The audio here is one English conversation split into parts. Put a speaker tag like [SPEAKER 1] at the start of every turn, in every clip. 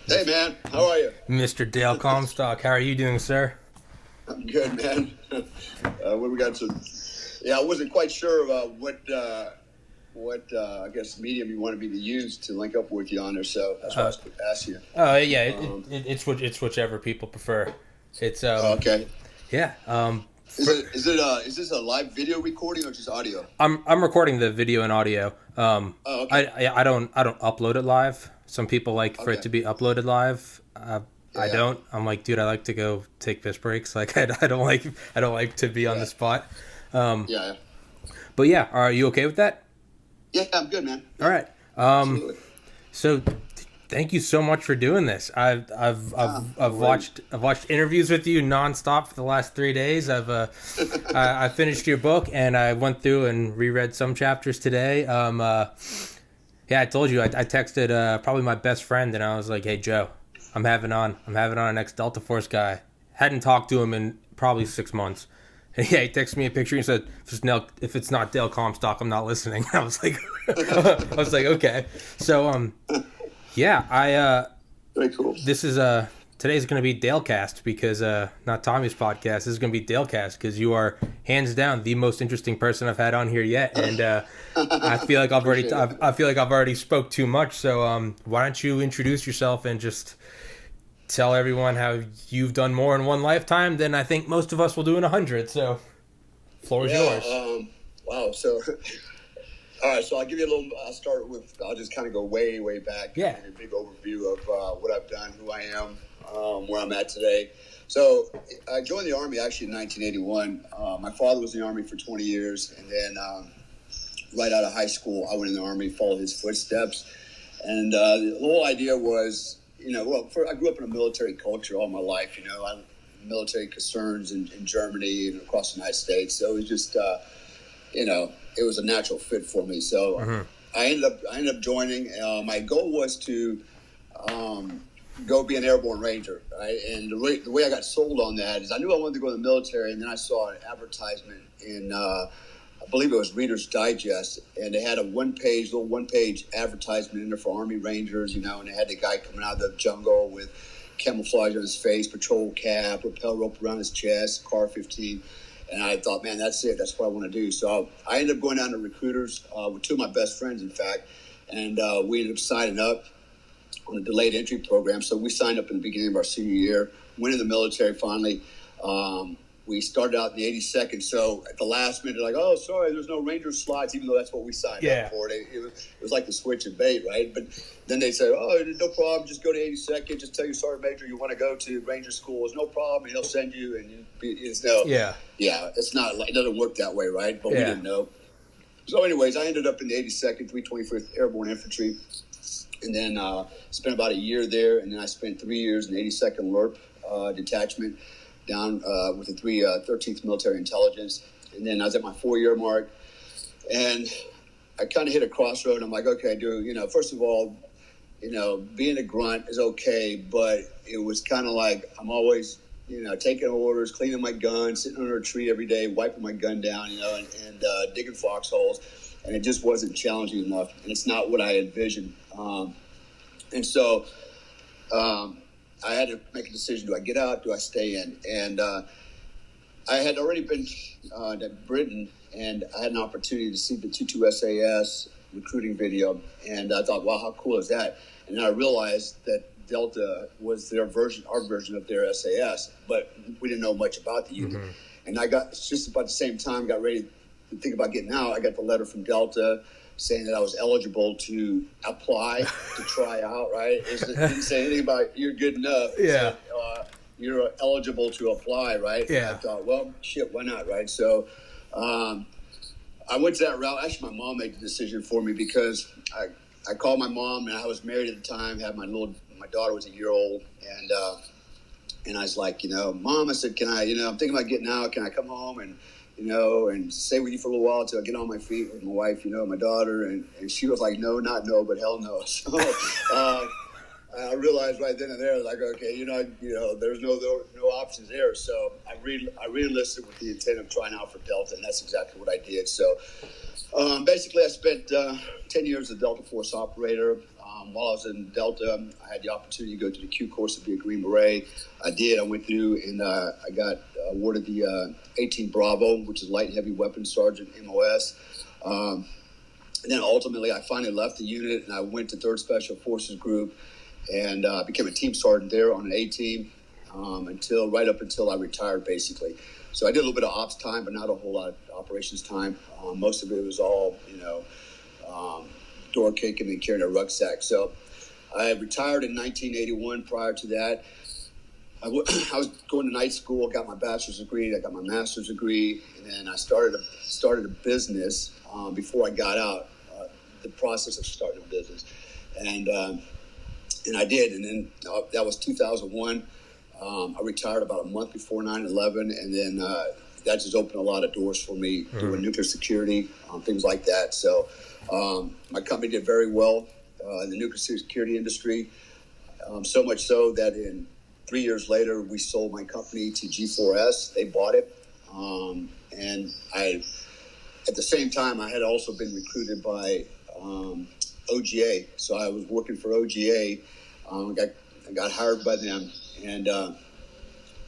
[SPEAKER 1] Hey, man. How are you?
[SPEAKER 2] Mr. Dale Comstock. How are you doing, sir?
[SPEAKER 1] I'm good, man. What we got to? Yeah, I wasn't quite sure what I guess medium you wanted me to use to link up with you on there, so that's why I was asking you.
[SPEAKER 2] Oh yeah,
[SPEAKER 1] Um,
[SPEAKER 2] it's whichever people prefer. It's
[SPEAKER 1] okay.
[SPEAKER 2] yeah.
[SPEAKER 1] Is this a live video recording or just audio?
[SPEAKER 2] I'm recording the video and audio.
[SPEAKER 1] Oh, okay.
[SPEAKER 2] I don't upload it live. Some people like for it
[SPEAKER 1] Okay.
[SPEAKER 2] to be uploaded live. I
[SPEAKER 1] Yeah.
[SPEAKER 2] don't. I'm like, dude, I like to go take piss breaks. Like I don't like to be on
[SPEAKER 1] Yeah.
[SPEAKER 2] the spot. Um,
[SPEAKER 1] Yeah.
[SPEAKER 2] but yeah, are you okay with that?
[SPEAKER 1] Yeah. I'm good, man.
[SPEAKER 2] All
[SPEAKER 1] Yeah.
[SPEAKER 2] right.
[SPEAKER 1] Absolutely.
[SPEAKER 2] So thank you so much for doing this. I've
[SPEAKER 1] No worries.
[SPEAKER 2] watched interviews with you nonstop for the last 3 days. I finished your book and I went through and reread some chapters today. Yeah, I told you I texted probably my best friend and I was like, hey Joe, I'm having on an ex Delta Force guy. Hadn't talked to him in probably 6 months. And yeah, he texted me a picture and said, if it's not Dale Comstock, I'm not listening. I was like, okay. So, yeah,
[SPEAKER 1] Very cool.
[SPEAKER 2] this is, today's going to be Dalecast because, not Tommy's podcast. This is going to be Dalecast because you are hands down the most interesting person I've had on here yet. And, I feel like
[SPEAKER 1] Appreciate it.
[SPEAKER 2] I feel like I've already spoke too much. So, why don't you introduce yourself and just tell everyone how you've done more in one lifetime than I think most of us will do in 100. So, floor is
[SPEAKER 1] Yeah.
[SPEAKER 2] yours.
[SPEAKER 1] Wow. So, all right. So I'll give you a little. I'll just kind of go way, way back.
[SPEAKER 2] Yeah.
[SPEAKER 1] Give you a big overview of what I've done, who I am, where I'm at today. So I joined the Army actually in 1981. My father was in the Army for 20 years, and then right out of high school, I went in the Army, followed his footsteps, and the whole idea was, I grew up in a military culture all my life. I had military concerns in Germany and across the United States. So it was just, it was a natural fit for me. So I ended up joining. My goal was to go be an airborne ranger, right? And the way I got sold on that is I knew I wanted to go in the military, and then I saw an advertisement in I believe it was Reader's Digest, and they had a little one-page advertisement in there for Army Rangers, and they had the guy coming out of the jungle with camouflage on his face, patrol cap, rappel rope around his chest, car 15, and I thought, man, that's it. That's what I want to do. So I ended up going down to recruiters with two of my best friends, in fact, and we ended up signing up on a delayed entry program. So we signed up in the beginning of our senior year, went in the military finally. We started out in the 82nd, so at the last minute, like, oh, sorry, there's no Ranger slots, even though that's what we signed up for. It was like the switch and bait, right? But then they say, oh, no problem, just go to 82nd, just tell your sergeant major you want to go to Ranger school. There's no problem, and he'll send you, and it's no,
[SPEAKER 2] Yeah.
[SPEAKER 1] It's not, it doesn't work that way, right? But we didn't know. So anyways, I ended up in the 82nd, 325th Airborne Infantry, and then spent about a year there, and then I spent 3 years in the 82nd LRP detachment, down with the 13th Military Intelligence. And then I was at my 4-year mark, and I kind of hit a crossroad. I'm like, okay, first of all, being a grunt is okay, but it was kind of like I'm always, taking orders, cleaning my gun, sitting under a tree every day, wiping my gun down, and digging foxholes. And it just wasn't challenging enough, and it's not what I envisioned. And so I had to make a decision. Do I get out? Do I stay in? And I had already been to Britain, and I had an opportunity to see the 22 SAS recruiting video. And I thought, wow, how cool is that? And then I realized that Delta was our version of their SAS, but we didn't know much about the unit. And it's just about the same time, got ready to think about getting out. I got the letter from Delta saying that I was eligible to apply to try out, right? It didn't say anything about you're good enough.
[SPEAKER 2] Yeah.
[SPEAKER 1] So, you're eligible to apply, right?
[SPEAKER 2] Yeah.
[SPEAKER 1] And I thought, well, shit, why not, right? So I went to that route. Actually, my mom made the decision for me because I called my mom, and I was married at the time, had my daughter was a year old, and I was like, Mom, I said, can I, I'm thinking about getting out. Can I come home and stay with you for a little while till I get on my feet with my wife, my daughter. And she was like, no, not no, but hell no. So I realized right then and there, like, okay, there's no options there. So I re-enlisted with the intent of trying out for Delta, and that's exactly what I did. So basically I spent 10 years as a Delta Force operator. While I was in Delta, I had the opportunity to go to the Q course to be a Green Beret. I did. I went through and I got awarded the 18 Bravo, which is Light and Heavy Weapons Sergeant MOS. And then ultimately, I finally left the unit and I went to 3rd Special Forces Group and became a team sergeant there on an A team right up until I retired, basically. So I did a little bit of ops time, but not a whole lot of operations time. Most of it was all, door kicking and carrying a rucksack. So I retired in 1981. Prior to that, I was going to night school, got my bachelor's degree, I got my master's degree, and then I started a business before I got out. The process of starting a business, and I did, and then that was 2001. I retired about a month before 9/11, and then that just opened a lot of doors for me doing nuclear security, things like that. So my company did very well in the nuclear security industry, so much so that in 3 years later, we sold my company to G4S. They bought it, and at the same time, I had also been recruited by OGA. So I was working for OGA. I got hired by them, and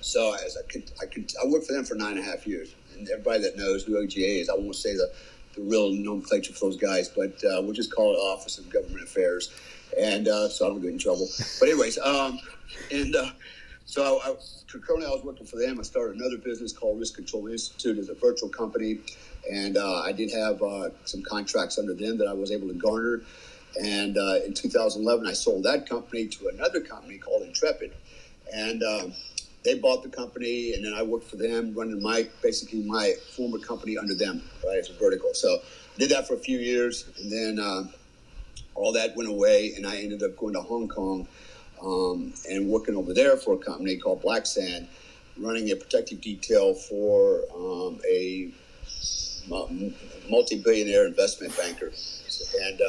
[SPEAKER 1] so as I worked for them for 9.5 years. And everybody that knows who OGA is, I won't say the real nomenclature for those guys, but we'll just call it Office of Government Affairs. And so I don't get in trouble. But anyways, so currently I was working for them. I started another business called Risk Control Institute as a virtual company. And I did have some contracts under them that I was able to garner. And in 2011, I sold that company to another company called Intrepid. And they bought the company, and then I worked for them, running my former company under them, right, as a vertical. So I did that for a few years, and then all that went away, and I ended up going to Hong Kong and working over there for a company called Black Sand, running a protective detail for a multi-billionaire investment banker. And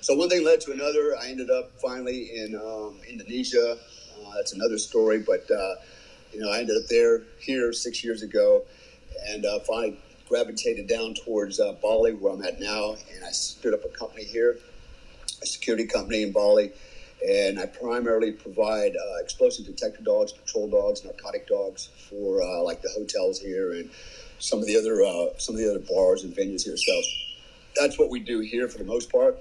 [SPEAKER 1] so one thing led to another. I ended up finally in Indonesia. That's another story, but I ended up here 6 years ago, and finally gravitated down towards Bali, where I'm at now, and I stood up a company here, a security company in Bali, and I primarily provide explosive detector dogs, patrol dogs, narcotic dogs for like the hotels here and some of the other bars and venues here. So that's what we do here for the most part.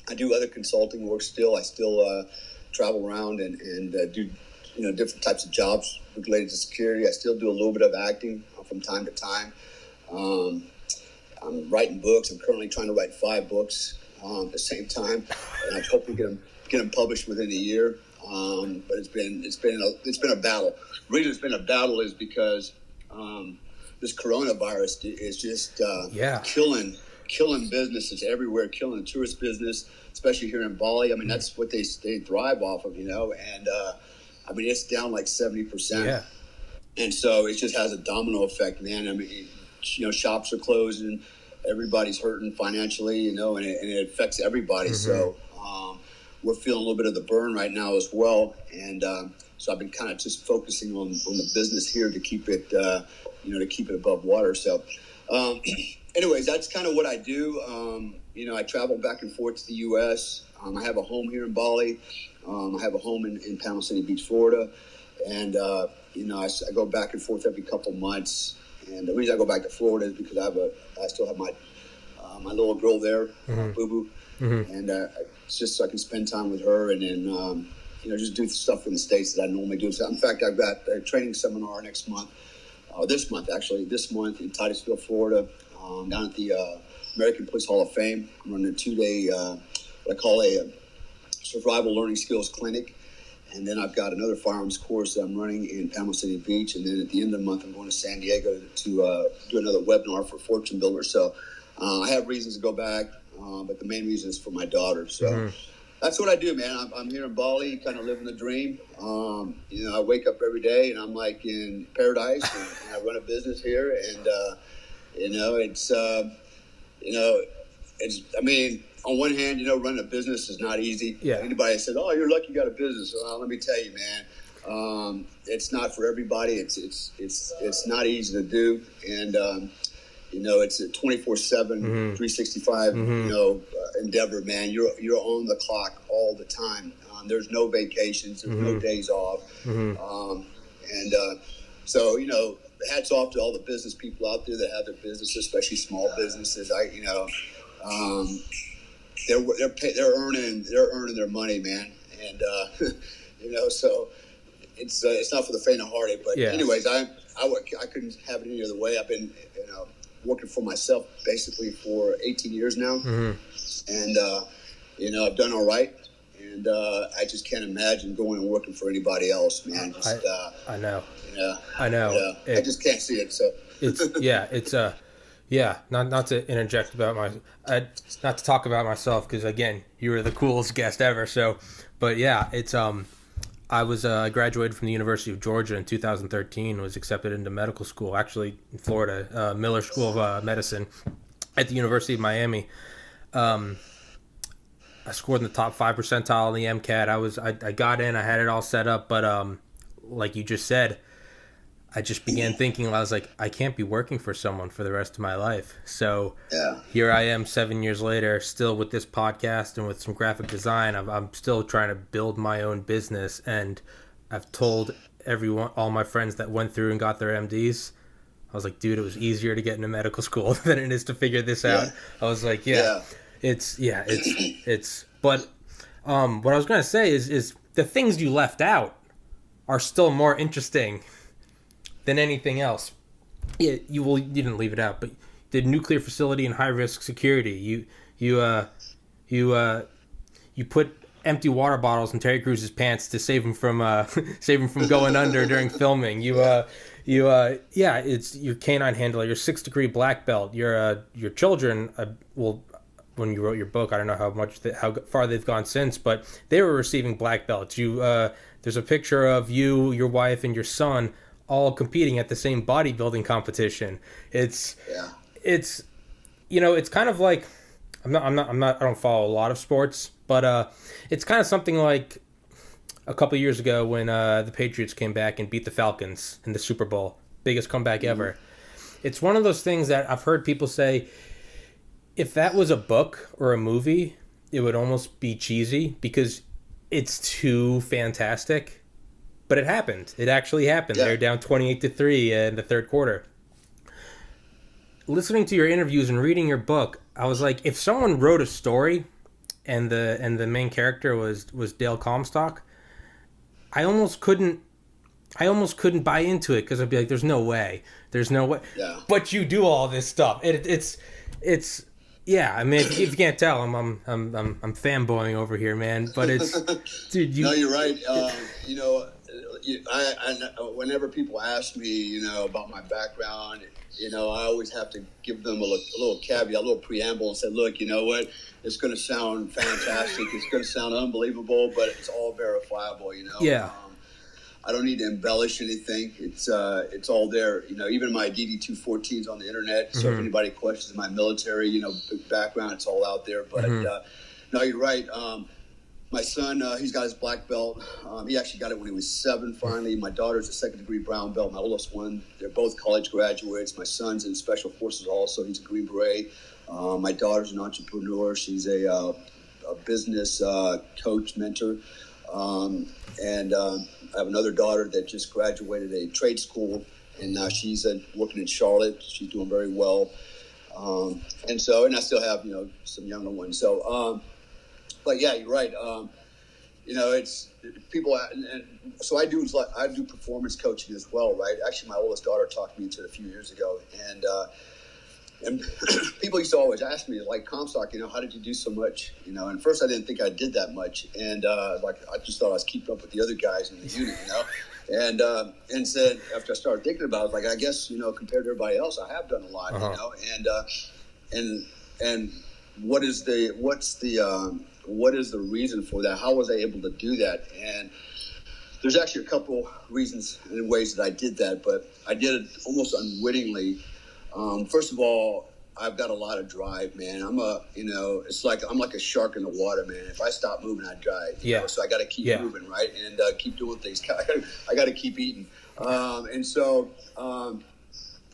[SPEAKER 1] I do other consulting work still. I still travel around and do different types of jobs related to security. I still do a little bit of acting from time to time. I'm writing books. I'm currently trying to write 5 books at the same time, and I hope to get them published within a year. But it's been a battle. The reason it's been a battle is because this coronavirus is just killing businesses everywhere, killing the tourist business, especially here in Bali. I mean, that's what they thrive off of, and I mean, it's down like 70%.
[SPEAKER 2] Yeah.
[SPEAKER 1] And so it just has a domino effect, man. I mean, shops are closing, everybody's hurting financially, and it affects everybody. Mm-hmm. So we're feeling a little bit of the burn right now as well. And so I've been kind of just focusing on the business here to keep it, to keep it above water. So anyways, that's kind of what I do. I travel back and forth to the U.S. I have a home here in Bali. I have a home in Panama City Beach, Florida. And, I go back and forth every couple months. And the reason I go back to Florida is because I still have my little girl there, mm-hmm. Boo Boo. Mm-hmm. And it's just so I can spend time with her and then, just do stuff in the States that I normally do. So, in fact, I've got a training seminar this month in Titusville, Florida, down at the American Police Hall of Fame. I'm running a 2-day, what I call a survival learning skills clinic. And then I've got another firearms course that I'm running in Panama City Beach. And then at the end of the month, I'm going to San Diego to do another webinar for Fortune Builders. So I have reasons to go back, but the main reason is for my daughter. So that's what I do, man. I'm here in Bali, kind of living the dream. I wake up every day and I'm like in paradise, and I run a business here. And, I mean, on one hand, running a business is not easy. Yeah. Anybody said, "Oh, you're lucky you got a business." Well, let me tell you, man, it's not for everybody. It's not easy to do, and It's a 24/7, 365, endeavor, man. You're on the clock all the time. There's no vacations. There's no days off. So, hats off to all the business people out there that have their businesses, especially small businesses. They're earning their money, man. And, so it's not for the faint of hearted, but anyways, I couldn't have it any other way. I've been, working for myself basically for 18 years now. And, I've done all right. And I just can't imagine going and working for anybody else, man.
[SPEAKER 2] I know.
[SPEAKER 1] I know. I just can't see it. So not to interject about not to talk about myself, because again, you were the coolest guest ever. So, but yeah, it's I graduated from the University of Georgia in 2013. Was accepted into medical school, actually in Florida, Miller School of Medicine at the University of Miami. I scored in the top 5 percentile in the MCAT. I got in. I had it all set up, but like you just said, I just began thinking. I was like, I can't be working for someone for the rest of my life. So here I am 7 years later, still with this podcast and with some graphic design. I'm still trying to build my own business, and I've told all my friends that went through and got their MDs. I was like, dude, it was easier to get into medical school than it is to figure this out. I was like, It's but what I was gonna say is the things you left out are still more interesting than anything else. Yeah, you didn't leave it out, but the nuclear facility and high risk security. You put empty water bottles in Terry Crews's pants to save him from going under during filming. It's your canine handler, your 6-degree black belt, your children. When you wrote your book, I don't know how far they've gone since, but they were receiving black belts. There's a picture of you, your wife, and your son all competing at the same bodybuilding competition. It's kind of like I don't follow a lot of sports, but it's kind of something like a couple of years ago when the Patriots came back and beat the Falcons in the Super Bowl, biggest comeback ever. It's one of those things that I've heard people say, if that was a book or a movie, it would almost be cheesy because it's too fantastic. But it happened. It actually happened. Yeah. They're down 28-3 in the third quarter. Listening to your interviews and reading your book, I was like, if someone wrote a story and the main character was Dale Comstock, I almost couldn't buy into it because I'd be like, there's no way. Yeah. But you do all this stuff. It's yeah. I mean, if you can't tell, I'm fanboying over here, man. But it's dude. No, you're right. Whenever people ask me, about my background, I always have to give them a little caveat, a little preamble, and say, look, you know what? It's going to sound fantastic. It's going to sound unbelievable, but it's all verifiable.
[SPEAKER 2] Yeah.
[SPEAKER 1] I don't need to embellish anything. It's all there. Even my DD-214 is on the internet. So if anybody questions my military, background, it's all out there. But no, you're right. My son, he's got his black belt. He actually got it when he was 7. Finally, my daughter's a 2nd-degree brown belt. My oldest one, they're both college graduates. My son's in special forces also. He's a Green Beret. My daughter's an entrepreneur. She's a business coach, mentor. And I have another daughter that just graduated a trade school, and now she's working in Charlotte. She's doing very well. And I still have, some younger ones. So, but yeah, you're right. It's people. And so I do performance coaching as well, right? Actually, my oldest daughter talked me into it a few years ago. And people used to always ask me, like, Comstock, how did you do so much? And at first I didn't think I did that much. And, I just thought I was keeping up with the other guys in the unit, And said, after I started thinking about it, I was like, I guess, compared to everybody else, I have done a lot, And what is the reason for that? How was I able to do that? And there's actually a couple reasons and ways that I did that, but I did it almost unwittingly. First of all, I've got a lot of drive, man. It's like I'm like a shark in the water, man. If I stop moving, I die. So I got to keep moving, right, and keep doing things. I got to keep eating,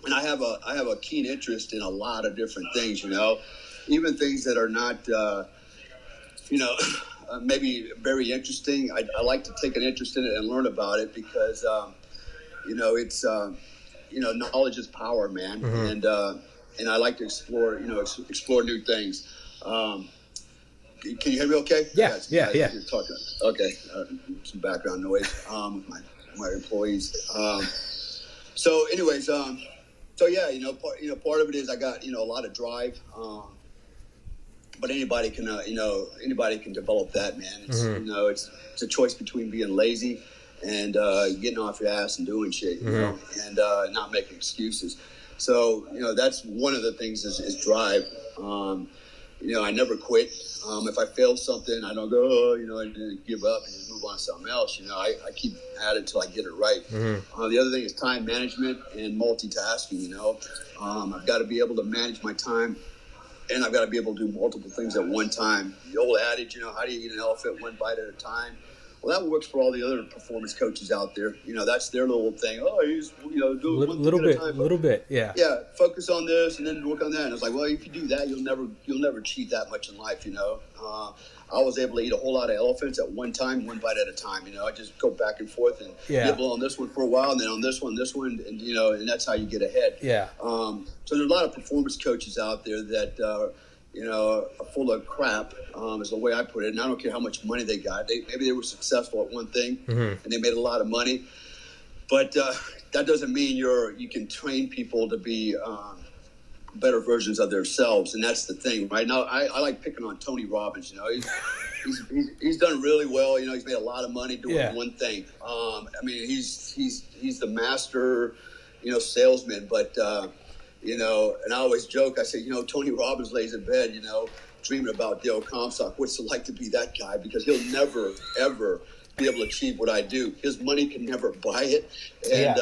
[SPEAKER 1] and I have a keen interest in a lot of different things, even things that are not, maybe very interesting. I like to take an interest in it and learn about it because, it's, knowledge is power, man. And I like to explore, explore new things. Can you hear me okay?
[SPEAKER 2] Yeah.
[SPEAKER 1] You're talking. Okay. Some background noise with my employees. So anyways, part of it is I got, a lot of drive. But anybody can, anybody can develop that, man. It's, it's a choice between being lazy and getting off your ass and doing shit, and not making excuses. So, that's one of the things is drive. I never quit. If I fail something, I don't go, and give up and just move on to something else. I keep at it until I get it right. The other thing is time management and multitasking. I've got to be able to manage my time, and I've got to be able to do multiple things at one time. The old adage, how do you eat an elephant one bite at a time? Well, that works for all the other performance coaches out there. That's their little thing. Oh, he's, do one thing at a time.
[SPEAKER 2] Little bit, yeah.
[SPEAKER 1] Yeah, focus on this and then work on that. And it's like, well, if you do that, you'll never achieve that much in life. I was able to eat a whole lot of elephants at one time, one bite at a time. I just go back and forth and nibble on this one for a while, and then on this one, and and that's how you get ahead.
[SPEAKER 2] Yeah.
[SPEAKER 1] So there's a lot of performance coaches out there that are full of crap, is the way I put it. And I don't care how much money they got. Maybe they were successful at one thing and they made a lot of money, but that doesn't mean you can train people to be better versions of themselves. And that's the thing, right? Now, I like picking on Tony Robbins. He's done really well. He's made a lot of money doing one thing. He's the master, salesman, but. And I always joke, I say, Tony Robbins lays in bed, dreaming about Dale Comstock. What's it like to be that guy? Because he'll never, ever be able to achieve what I do. His money can never buy it. And,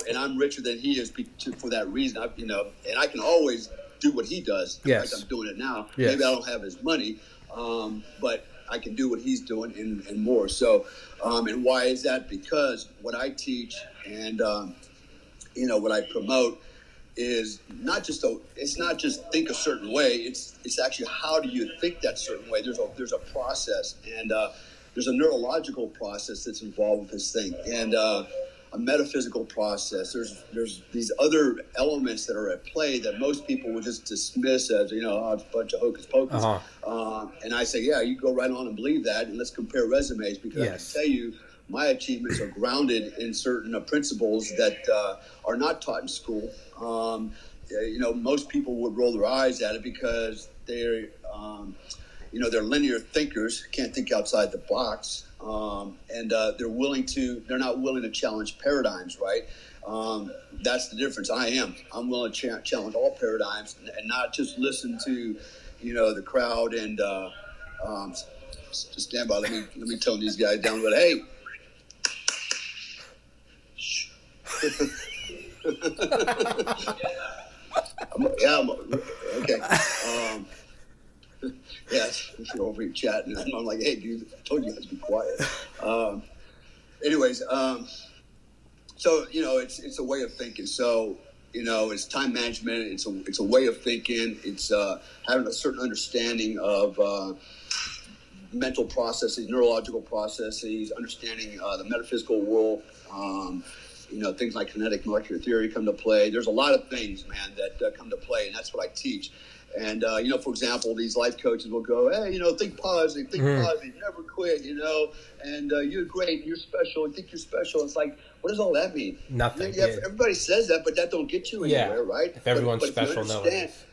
[SPEAKER 1] and I'm richer than he is for that reason. And I can always do what he does.
[SPEAKER 2] Yes.
[SPEAKER 1] Like I'm doing it now.
[SPEAKER 2] Yes.
[SPEAKER 1] Maybe I don't have his money, but I can do what he's doing and more. So, and why is that? Because what I teach and, what I promote is it's not just think a certain way. It's actually how do you think that certain way. There's a process, and there's a neurological process that's involved with this thing, and a metaphysical process. There's these other elements that are at play that most people would just dismiss as it's a bunch of hocus pocus. And I say, you go right on and believe that, and let's compare resumes, because I can tell you my achievements are grounded in certain principles that are not taught in school. Most people would roll their eyes at it because they're linear thinkers, can't think outside the box, and they're not willing to challenge paradigms, right? That's the difference. I'm willing to challenge all paradigms and not just listen to, the crowd and just stand by. Let me tone these guys down, but hey. Okay. You're over here chatting, and I'm like, hey, dude, I told you guys to be quiet. So it's a way of thinking. So it's time management. It's a way of thinking. It's having a certain understanding of mental processes, neurological processes, understanding the metaphysical world. Things like kinetic molecular theory come to play. There's a lot of things, man, that come to play, and that's what I teach. And, for example, these life coaches will go, hey, think positive, never quit, and you're great, you're special, think you're special. It's like, what does all that mean?
[SPEAKER 2] Nothing.
[SPEAKER 1] Everybody says that, but that don't get you anywhere, right?
[SPEAKER 2] If everyone's
[SPEAKER 1] but
[SPEAKER 2] special, no one is.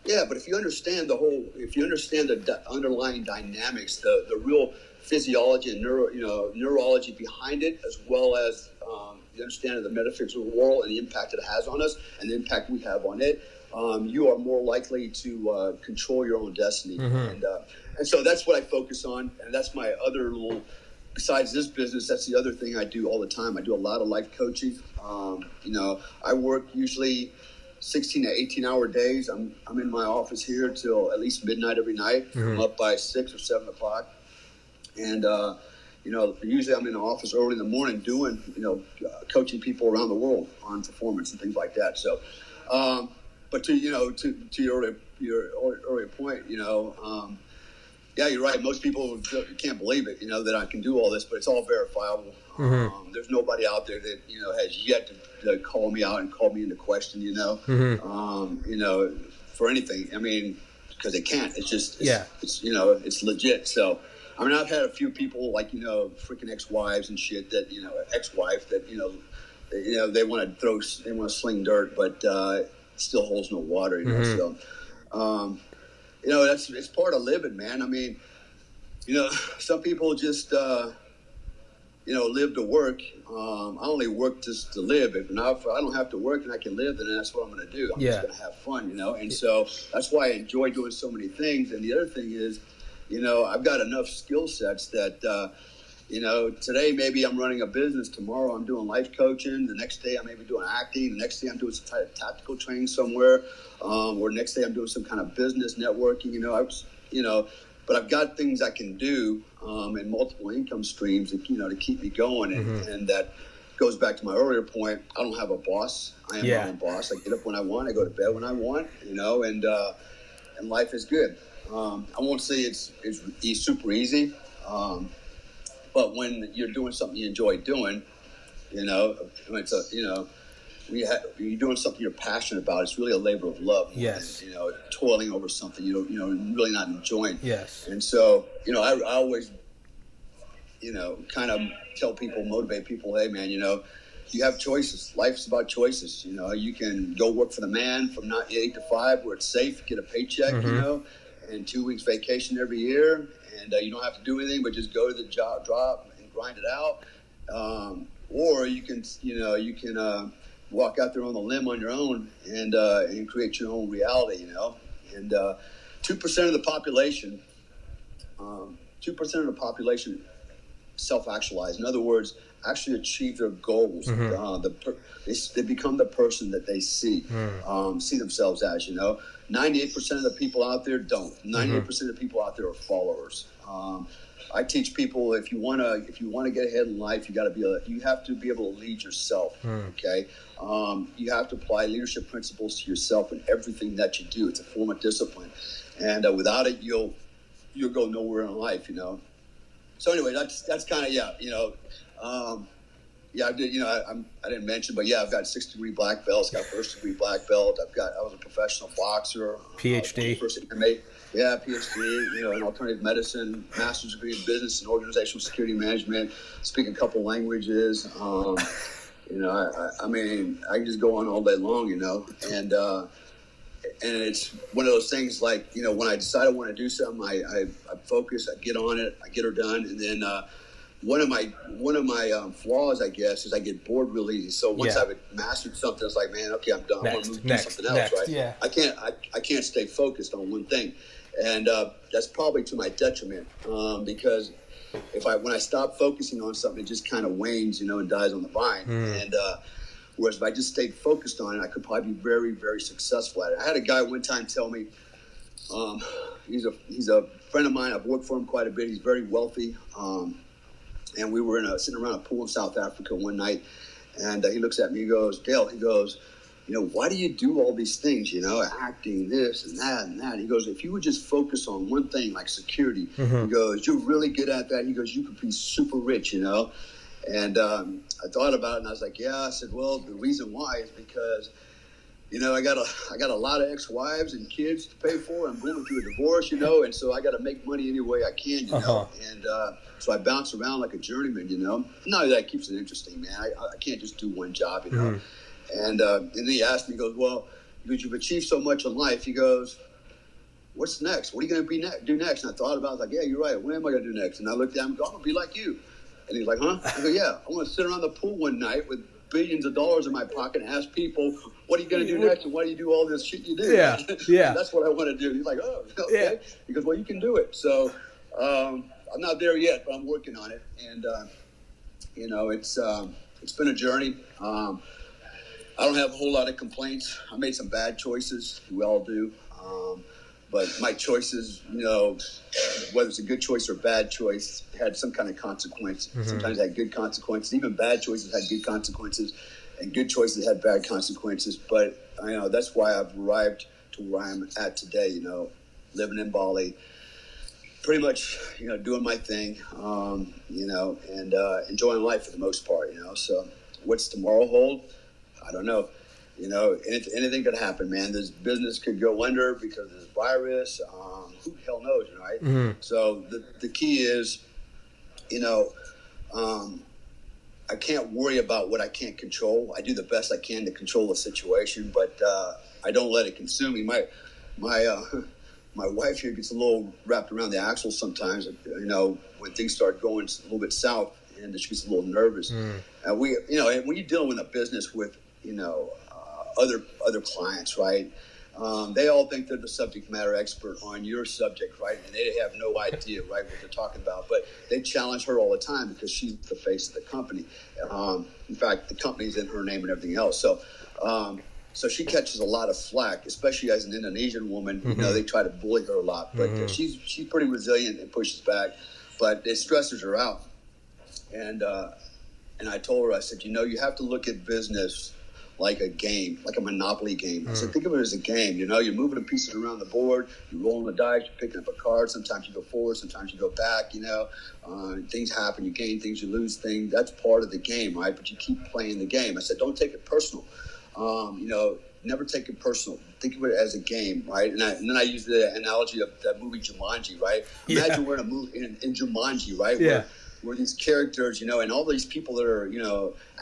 [SPEAKER 1] Yeah, but if you understand the underlying dynamics, the real physiology and neurology behind it, as well as the understanding of the metaphysical world and the impact it has on us and the impact we have on it, you are more likely to control your own destiny. And so that's what I focus on, and that's my other little. Besides this business, that's the other thing I do all the time. I do a lot of life coaching. I work usually 16 to 18-hour days. I'm in my office here till at least midnight every night. I'm up by 6 or 7 o'clock. And, usually I'm in the office early in the morning doing, coaching people around the world on performance and things like that. So, but to your earlier point, yeah, you're right. Most people can't believe it, that I can do all this, but it's all verifiable.
[SPEAKER 2] Mm-hmm.
[SPEAKER 1] There's nobody out there that, has yet to call me out and call me into question,
[SPEAKER 2] Mm-hmm.
[SPEAKER 1] for anything. I mean, because they can't. It's legit. So, I mean, I've had a few people like, freaking ex-wives and shit that, ex-wife that, they want to sling dirt, but it still holds no water,
[SPEAKER 2] Mm-hmm.
[SPEAKER 1] So, it's part of living, man. I mean, some people just, live to work. I only work just to live. If I don't have to work and I can live, then that's what I'm going to do. I'm just going to have fun, And so that's why I enjoy doing so many things. And the other thing is, I've got enough skill sets that, today maybe I'm running a business. Tomorrow I'm doing life coaching. The next day I may be doing acting. The next day I'm doing some type of tactical training somewhere. Or next day I'm doing some kind of business networking. But I've got things I can do in multiple income streams, to keep me going. And that goes back to my earlier point. I don't have a boss. I am my own boss. I get up when I want. I go to bed when I want. And life is good. I won't say it's super easy. But when you're doing something you enjoy doing, you're doing something you're passionate about. It's really a labor of love.
[SPEAKER 2] Yes.
[SPEAKER 1] Than, toiling over something really not enjoying.
[SPEAKER 2] Yes.
[SPEAKER 1] And so, I always, kind of tell people, motivate people, hey man, you have choices. Life's about choices. You can go work for the man from 8 to 5 where it's safe, get a paycheck, and 2 weeks vacation every year. And you don't have to do anything but just go to the job, drop, and grind it out. Or you can walk out there on the limb on your own and create your own reality. And 2% of the population, 2% of the population self-actualize. In other words, actually achieve their goals. They become the person that they see themselves as. 98% of the people out there don't. 98% of the people out there are followers. I teach people if you want to get ahead in life, you have to be able to lead yourself. Okay, you have to apply leadership principles to yourself in everything that you do. It's a form of discipline, and without it, you'll go nowhere in life. So anyway, that's kind of I did. I didn't mention, but I've got 6th-degree black belts, got 1st-degree black belt. I was a professional boxer,
[SPEAKER 2] PhD.
[SPEAKER 1] First MMA, PhD. In alternative medicine, master's degree in business and organizational security management. Speak a couple languages. I mean, I can just go on all day long. And it's one of those things like when I decide I want to do something, I focus, I get on it, I get her done, and then. One of my flaws, I guess, is I get bored real easy. So once I've mastered something, it's like, man, okay, I'm done. I want to do something else, right?
[SPEAKER 2] Yeah.
[SPEAKER 1] I can't stay focused on one thing, and that's probably to my detriment because when I stop focusing on something, it just kind of wanes, and dies on the vine. And whereas if I just stayed focused on it, I could probably be very, very successful at it. I had a guy one time tell me, he's a friend of mine. I've worked for him quite a bit. He's very wealthy. And we were sitting around a pool in South Africa one night, and he looks at me, he goes, Dale, why do you do all these things, acting, this and that and that? He goes, if you would just focus on one thing like security, he goes, you're really good at that. He goes, you could be super rich, And I thought about it, and I was like, I said, well, the reason why is because I got a lot of ex-wives and kids to pay for. I'm going through a divorce, and so I got to make money any way I can, And so I bounce around like a journeyman, Not that keeps it interesting, man. I can't just do one job, And then he asked me, he goes, well, because you've achieved so much in life, he goes, what's next? What are you going to do next? And I thought about it. I was like, yeah, you're right. What am I going to do next? And I looked at him and go, I'm going to be like you. And he's like, huh? I go, yeah. I want to sit around the pool one night with billions of dollars in my pocket and ask people, what are you going to do next? And why do you do all this shit you do?
[SPEAKER 2] Yeah.
[SPEAKER 1] That's what I want to do. He's like, oh, okay. He goes, well, you can do it. So I'm not there yet, but I'm working on it. And, it's been a journey. I don't have a whole lot of complaints. I made some bad choices. We all do. but my choices, whether it's a good choice or a bad choice, had some kind of consequence. Sometimes had good consequences. Even bad choices had good consequences, and good choices had bad consequences. But that's why I've arrived to where I'm at today. Living in Bali, pretty much, doing my thing, and enjoying life for the most part. So what's tomorrow hold? I don't know. Anything could happen, man. This business could go under because of this virus. Who the hell knows, right? So the key is, I can't worry about what I can't control. I do the best I can to control the situation, but I don't let it consume me. My wife here gets a little wrapped around the axle sometimes, when things start going a little bit south, and she gets a little nervous. And when you're dealing with a business with, other clients, right? They all think they're the subject matter expert on your subject, right? And they have no idea, right, what they're talking about. But they challenge her all the time because she's the face of the company. In fact, the company's in her name and everything else. So she catches a lot of flack, especially as an Indonesian woman. They try to bully her a lot, but she's pretty resilient and pushes back. But it stresses her out. And I told her, I said, you have to look at business like a game, like a Monopoly game. I said, think of it as a game. You're moving the pieces around the board, you're rolling the dice, you're picking up a card. Sometimes you go forward, sometimes you go back. Things happen, you gain things, you lose things. That's part of the game, right? But you keep playing the game. I said, don't take it personal. Never take it personal. Think of it as a game, right? And then I use the analogy of that movie Jumanji, right? Imagine we're in a movie in Jumanji, right?
[SPEAKER 2] Yeah.
[SPEAKER 1] Where these characters, and all these people that are,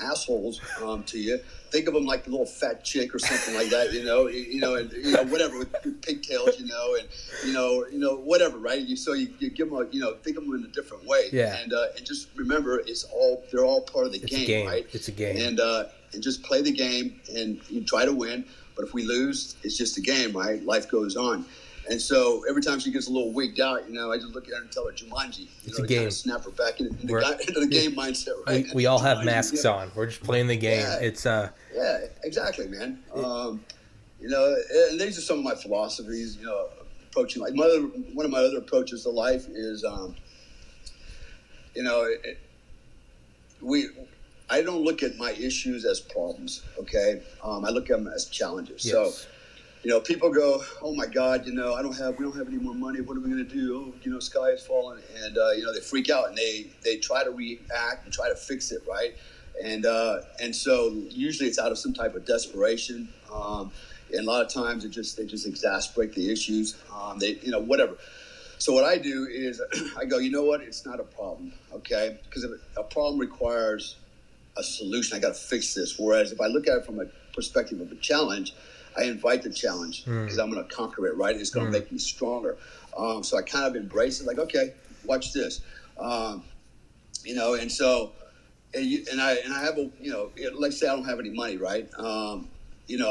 [SPEAKER 1] assholes to you. Think of them like the little fat chick or something like that, and whatever with pigtails, and whatever, right? So you give them, think of them in a different way, and just remember, they're all part of the game, right?
[SPEAKER 2] It's a game,
[SPEAKER 1] and just play the game, and you try to win. But if we lose, it's just a game, right? Life goes on. And so every time she gets a little wigged out, I just look at her and tell her Jumanji.
[SPEAKER 2] It's a game.
[SPEAKER 1] Kind of snap her back into the game mindset, right?
[SPEAKER 2] We all have masks on. We're just playing the game.
[SPEAKER 1] Yeah. Yeah, exactly, man. And these are some of my philosophies. Approaching life. One of my other approaches to life is, I don't look at my issues as problems. Okay, I look at them as challenges.
[SPEAKER 2] Yes.
[SPEAKER 1] So, people go, oh my God, we don't have any more money. What are we going to do? Oh, sky is falling. And, they freak out and they try to react and try to fix it. Right. And so usually it's out of some type of desperation. And a lot of times they just exasperate the issues. Whatever. So what I do is I go, you know what? It's not a problem. Okay. Because a problem requires a solution. I got to fix this. Whereas if I look at it from a perspective of a challenge, I invite the challenge because I'm going to conquer it, right? It's going to make me stronger. So I kind of embrace it, like, okay, watch this, and so, and I have let's say I don't have any money, right? I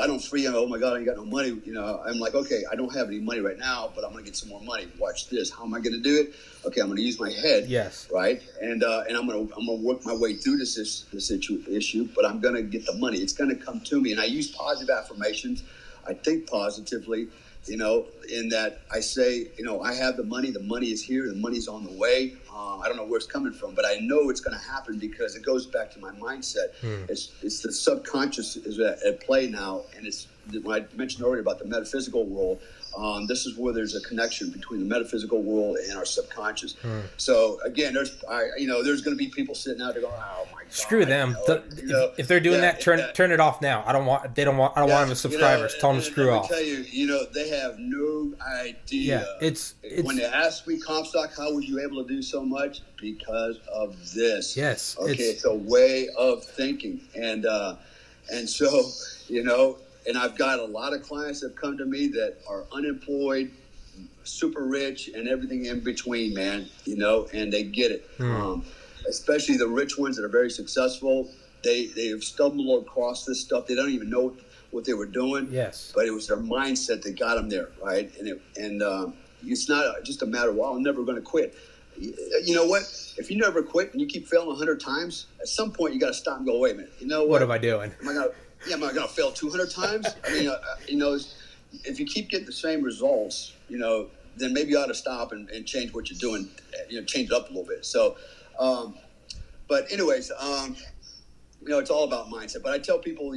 [SPEAKER 1] don't free him. Oh my God, I ain't got no money. I'm like, okay, I don't have any money right now, but I'm going to get some more money. Watch this. How am I going to do it? Okay, I'm going to use my head.
[SPEAKER 2] Yes.
[SPEAKER 1] Right. And I'm going to work my way through this issue, but I'm going to get the money. It's going to come to me. And I use positive affirmations. I think positively, in that I say, I have the money is here, the money's on the way. I don't know where it's coming from, but I know it's going to happen because it goes back to my mindset. It's the subconscious is at play now. And it's when I mentioned earlier about the metaphysical world. This is where there's a connection between the metaphysical world and our subconscious. So again, there's going to be people sitting out there going, "Oh my God!"
[SPEAKER 2] Screw them. If they're doing that, turn it off now. I don't want them as subscribers. Tell them to screw off.
[SPEAKER 1] I tell you, they have no idea.
[SPEAKER 2] Yeah, it's
[SPEAKER 1] when they ask me, Comstock, how was you able to do so much? Because of this.
[SPEAKER 2] Yes.
[SPEAKER 1] Okay, it's a way of thinking, and so And I've got a lot of clients that have come to me that are unemployed, super rich, and everything in between, man, and they get it. Especially the rich ones that are very successful. They have stumbled across this stuff. They don't even know what they were doing.
[SPEAKER 2] Yes.
[SPEAKER 1] But it was their mindset that got them there, right? And it's not just a matter of, well, I'm never going to quit. You know what? If you never quit and you keep failing 100 times, at some point you got to stop and go, wait a minute. You know what?
[SPEAKER 2] What am I doing?
[SPEAKER 1] Am I going to fail 200 times? I mean, if you keep getting the same results, then maybe you ought to stop and change what you're doing, change it up a little bit. So, but anyways, it's all about mindset. But I tell people,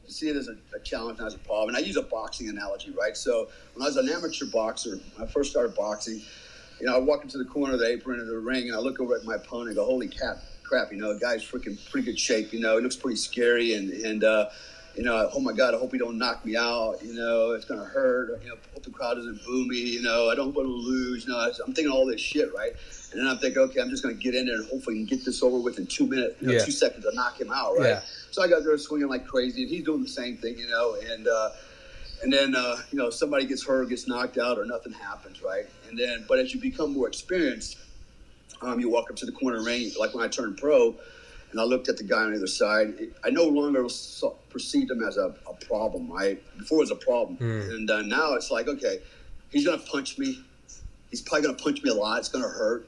[SPEAKER 1] see it as a challenge, not as a problem. And I use a boxing analogy, right? So when I was an amateur boxer, when I first started boxing, I walk into the corner of the apron of the ring, and I look over at my opponent and go, holy crap, the guy's freaking pretty good shape, he looks pretty scary, and oh my God, I hope he don't knock me out, it's going to hurt, hope the crowd doesn't boo me, I don't want to lose, I'm thinking all this shit, right? And then I'm thinking, okay, I'm just going to get in there and hopefully can get this over with in 2 minutes, 2 seconds to knock him out, right? Yeah. So I got there swinging like crazy, and he's doing the same thing, and then, somebody gets hurt, gets knocked out, or nothing happens, right? But as you become more experienced, you walk up to the corner ring, like when I turned pro, and I looked at the guy on the other side. I no longer perceived him as a problem, right? Before it was a problem. And now it's like, okay, he's going to punch me. He's probably going to punch me a lot. It's going to hurt.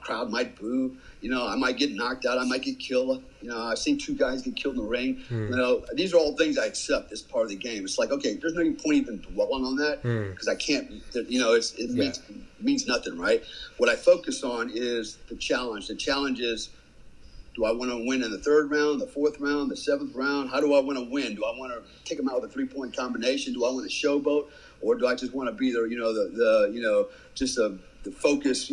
[SPEAKER 1] Crowd might boo. I might get knocked out. I might get killed. I've seen 2 guys get killed in the ring. These are all things I accept as part of the game. It's like, okay, there's no point even dwelling on that because I can't, it means nothing, right? What I focus on is the challenge. The challenge is, do I want to win in the 3rd round, the 4th round, the 7th round? How do I want to win? Do I want to take them out with a 3-point combination? Do I want to showboat? Or do I just want to be there, just the focused,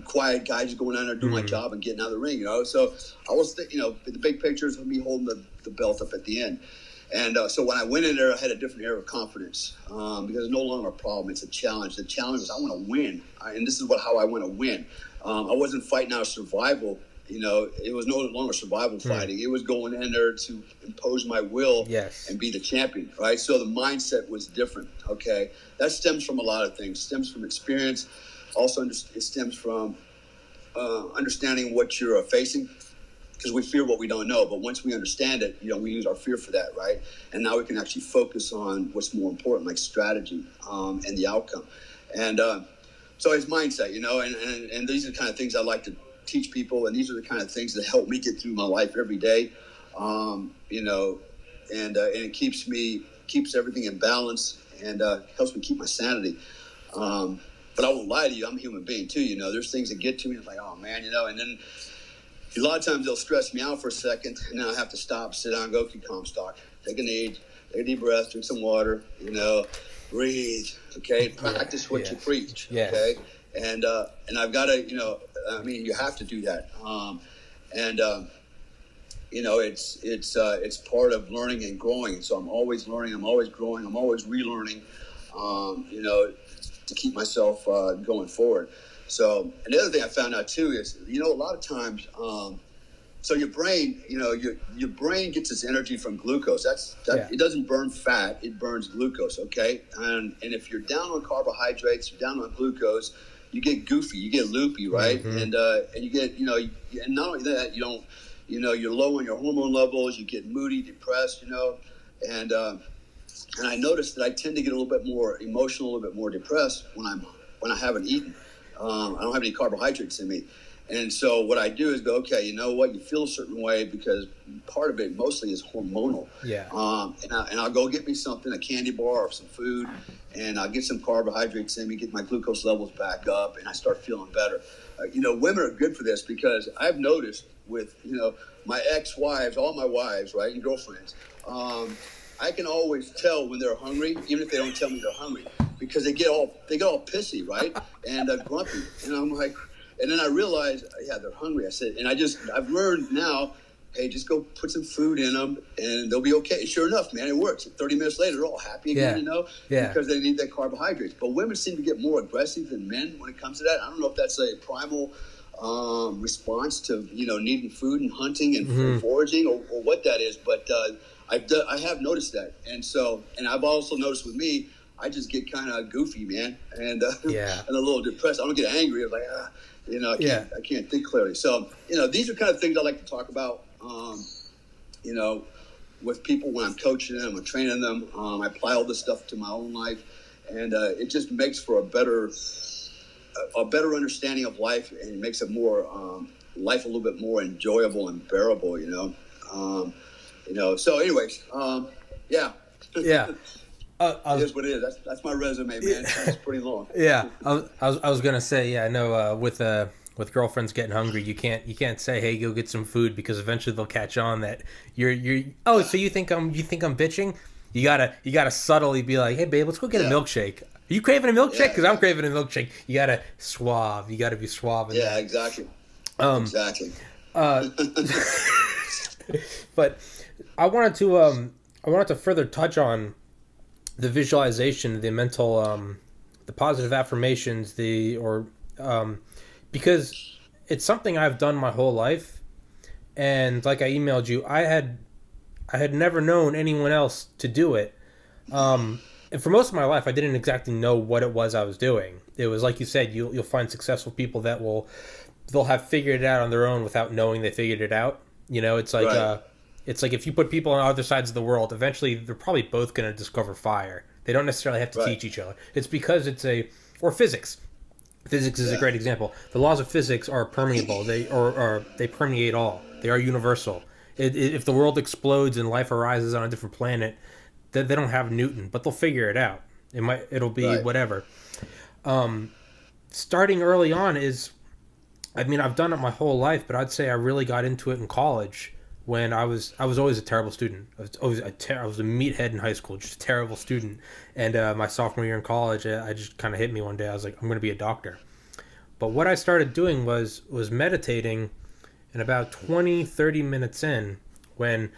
[SPEAKER 1] quiet guy just going down there doing my job and getting out of the ring, So I was, the big picture is me holding the belt up at the end. And so when I went in there, I had a different air of confidence because it's no longer a problem. It's a challenge. The challenge is I want to win. And this is how I want to win. I wasn't fighting out of survival. It was no longer survival fighting. It was going in there to impose my will and be the champion, right? So the mindset was different, okay? That stems from a lot of things. It stems from experience. Also, it stems from understanding what you're facing because we fear what we don't know. But once we understand it, we use our fear for that, right? And now we can actually focus on what's more important, like strategy and the outcome. And so it's mindset, and these are the kind of things I like to teach people, and these are the kind of things that help me get through my life every day, and it keeps everything in balance and helps me keep my sanity. But I won't lie to you, I'm a human being too. There's things that get to me. It's like, oh man, and then a lot of times they'll stress me out for a second, and then I have to stop, sit down, go keep calm, stock, take a deep breath, drink some water, breathe. Okay, practice what you preach. Okay. And I've got to, you have to do that. It's part of learning and growing. So I'm always learning, I'm always growing, I'm always relearning, to keep myself going forward. So, and the other thing I found out too is, a lot of times, so your brain, your brain gets its energy from glucose. It doesn't burn fat, it burns glucose. Okay. And if you're down on carbohydrates, you're down on glucose, you get goofy, you get loopy, right? And you get, and not only that, you're low on your hormone levels, you get moody, depressed, and I noticed that I tend to get a little bit more emotional, a little bit more depressed when I haven't eaten. I don't have any carbohydrates in me. And so what I do is go, okay, you know what? You feel a certain way because part of it mostly is hormonal. Yeah. And I'll go get me something, a candy bar or some food, and I'll get some carbohydrates in me, get my glucose levels back up, and I start feeling better. Women are good for this because I've noticed with, my ex-wives, all my wives, right, and girlfriends, I can always tell when they're hungry, even if they don't tell me they're hungry, because they get all pissy, right, and grumpy. And I'm like, and then I realized, yeah, they're hungry. I said, and I've learned now, hey, just go put some food in them, and they'll be okay. And sure enough, man, it works. 30 minutes later, they're all happy again, because they need that carbohydrates. But women seem to get more aggressive than men when it comes to that. I don't know if that's a primal response to needing food and hunting and foraging or what that is, but I have noticed that, and I've also noticed with me, I just get kind of goofy, man, and and a little depressed. I don't get angry. I'm like, I can't think clearly. So these are kind of things I like to talk about, with people when I'm coaching them, I'm training them. I apply all this stuff to my own life, and it just makes for a better understanding of life, and it makes it more life a little bit more enjoyable and bearable. So anyways, yeah. It is what it is. That's my resume, man. It's pretty long.
[SPEAKER 2] Yeah, I was gonna say, yeah, I know. With girlfriends getting hungry, you can't say, hey, go get some food, because eventually they'll catch on that you're. Oh, so you think I'm bitching? You gotta subtly be like, hey, babe, let's go get a milkshake. Are you craving a milkshake? Because I'm craving a milkshake. You gotta suave. You gotta be suave.
[SPEAKER 1] Yeah, exactly. Exactly.
[SPEAKER 2] But I wanted to further touch on the visualization, the mental, the positive affirmations, because it's something I've done my whole life, and like I emailed you, I had never known anyone else to do it, and for most of my life, I didn't exactly know what it was I was doing. It was like you said, you'll find successful people that they'll have figured it out on their own without knowing they figured it out. You know, it's like
[SPEAKER 1] Right.
[SPEAKER 2] it's like if you put people on other sides of the world, eventually they're probably both going to discover fire. They don't necessarily have to
[SPEAKER 1] Right.
[SPEAKER 2] teach each other. It's because or physics. Physics is a great example. The laws of physics are permeable. They permeate all. They are universal. If the world explodes and life arises on a different planet, they don't have Newton, but they'll figure it out. It'll be
[SPEAKER 1] Right.
[SPEAKER 2] whatever. Starting early on I've done it my whole life, but I'd say I really got into it in college, when I was always a terrible student. I was a meathead in high school, just a terrible student. And my sophomore year in college, I just kind of hit me one day. I was like, I'm going to be a doctor. But what I started doing was meditating, and about 20-30 minutes in, when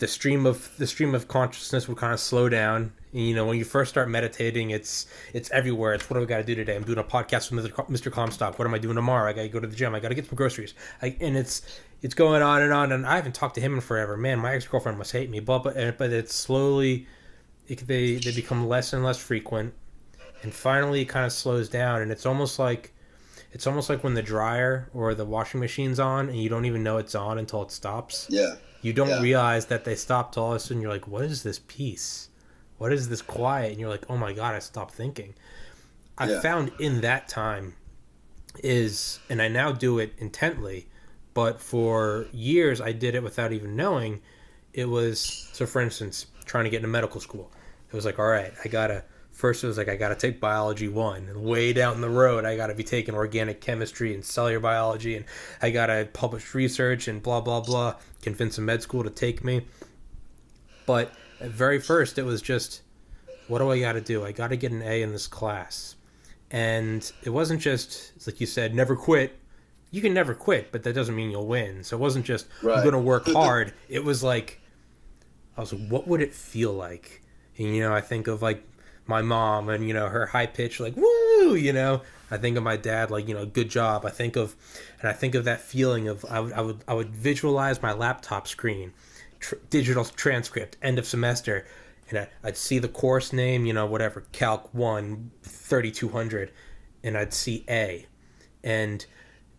[SPEAKER 2] the stream of consciousness would kind of slow down. And, you know, when you first start meditating, it's everywhere. It's, what do I got to do today? I'm doing a podcast with Mr. Comstock. What am I doing tomorrow? I got to go to the gym. I got to get some groceries. And it's going on, and I haven't talked to him in forever. Man, my ex-girlfriend must hate me. But it's slowly, they become less and less frequent, and finally it kind of slows down. And it's almost like when the dryer or the washing machine's on, and you don't even know it's on until it stops.
[SPEAKER 1] Yeah.
[SPEAKER 2] You don't
[SPEAKER 1] Yeah.
[SPEAKER 2] realize that they stopped till all of a sudden you're like, what is this peace? What is this quiet? And you're like, oh my God, I stopped thinking. I found in that time and I now do it intently, but for years I did it without even knowing. It was, so for instance, trying to get into medical school. It was like, all right, first it was like, I got to take biology 1, and way down the road I got to be taking organic chemistry and cellular biology, and I got to publish research and blah blah blah, convince a med school to take me. But at very first it was just, what do I got to do? I got to get an A in this class. And it wasn't just, it's like you said, never quit. You can never quit, but that doesn't mean you'll win. So it wasn't just,
[SPEAKER 1] Right.
[SPEAKER 2] I'm going to work hard. It was like, I was like, what would it feel like? And, you know, I think of like my mom and, you know, her high pitch, like, woo, you know. I think of my dad, like, you know, good job. I think of that feeling of, I would visualize my laptop screen, digital transcript, end of semester, and I'd see the course name, you know, whatever, Calc 1, 3200, and I'd see A, and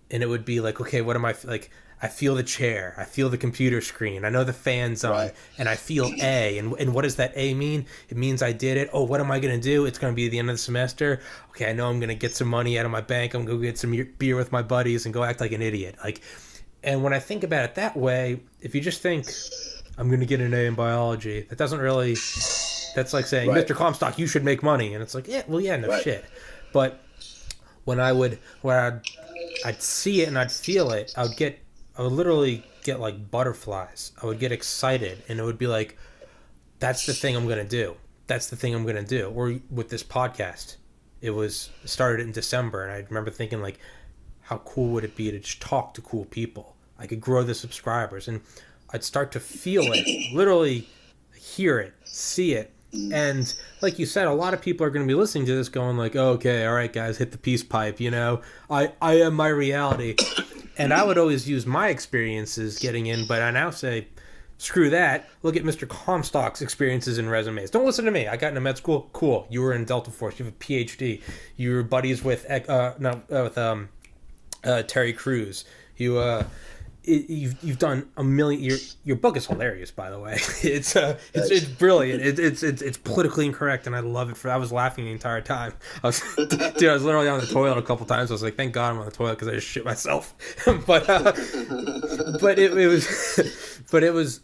[SPEAKER 2] it would be like, okay, what am I, like, I feel the chair, I feel the computer screen, I know the fan's on,
[SPEAKER 1] Right.
[SPEAKER 2] and I feel A, and what does that A mean? It means I did it. Oh, what am I going to do? It's going to be the end of the semester. Okay, I know I'm going to get some money out of my bank, I'm going to go get some beer with my buddies and go act like an idiot. Like, and when I think about it that way, if you just think, I'm going to get an A in biology, that doesn't really, that's like saying,
[SPEAKER 1] Right.
[SPEAKER 2] Mr. Comstock, you should make money. And it's like, yeah, well, yeah, no
[SPEAKER 1] Right.
[SPEAKER 2] shit. But when I'd see it and I'd feel it, I would literally get like butterflies. I would get excited, and it would be like, that's the thing I'm going to do. That's the thing I'm going to do. Or with this podcast, started in December, and I remember thinking, like, how cool would it be to just talk to cool people? I could grow the subscribers, and I'd start to feel it, literally hear it, see it. And like you said, a lot of people are going to be listening to this going like, oh, okay, all right, guys, hit the peace pipe, you know, I am my reality. And I would always use my experiences getting in, but I now say, screw that. Look at Mr. Comstock's experiences and resumes. Don't listen to me. I got into med school. Cool. You were in Delta Force. You have a PhD. You were buddies with Terry Crews. You've done a million. Your book is hilarious, by the way. It's brilliant. It's politically incorrect, and I love it. I was laughing the entire time. I was literally on the toilet a couple times. I was like, thank God I'm on the toilet, because I just shit myself. but it was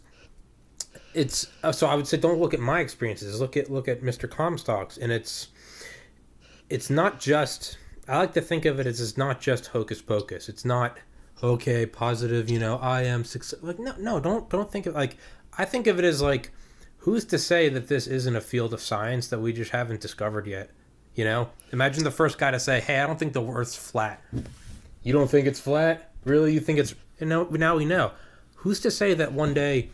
[SPEAKER 2] it's so I would say don't look at my experiences. Look at Mr. Comstock's, and it's not just. I like to think of it as it's not just hocus pocus. It's not okay, positive. I am success. Like no, don't think of like. I think of it as like, who's to say that this isn't a field of science that we just haven't discovered yet? Imagine the first guy to say, "Hey, I don't think the Earth's flat." You don't think it's flat? Really? You think it's? Now we know. Who's to say that one day,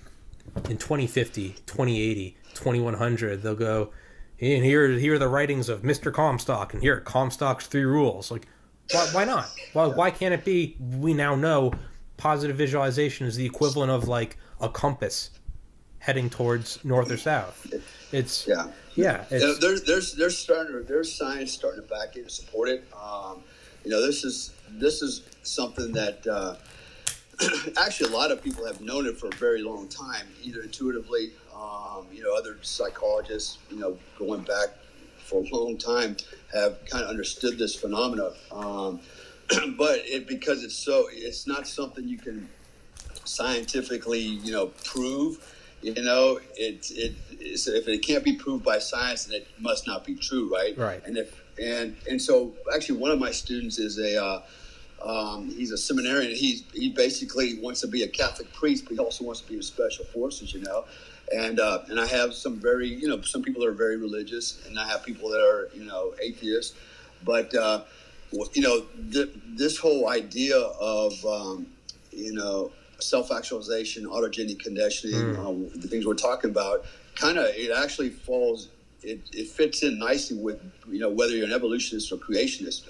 [SPEAKER 2] in 2050, 2080, 2100, they'll go, and here are the writings of Mr. Comstock, and here are Comstock's 3 rules. Like, why not? Why can't it be? We now know positive visualization is the equivalent of like a compass heading towards north or south. It's
[SPEAKER 1] There's science starting to back it and support it. This is something that actually a lot of people have known it for a very long time, either intuitively, other psychologists, going back for a long time have kind of understood this phenomena. But because it's not something you can scientifically, prove. If it can't be proved by science, then it must not be true, right?
[SPEAKER 2] Right.
[SPEAKER 1] And so actually one of my students is he's a seminarian. He basically wants to be a Catholic priest, but he also wants to be in special forces, And I have some some people that are very religious, and I have people that are atheists. But this whole idea of self-actualization, autogenic conditioning, the things we're talking about, it actually falls. It fits in nicely with whether you're an evolutionist or creationist.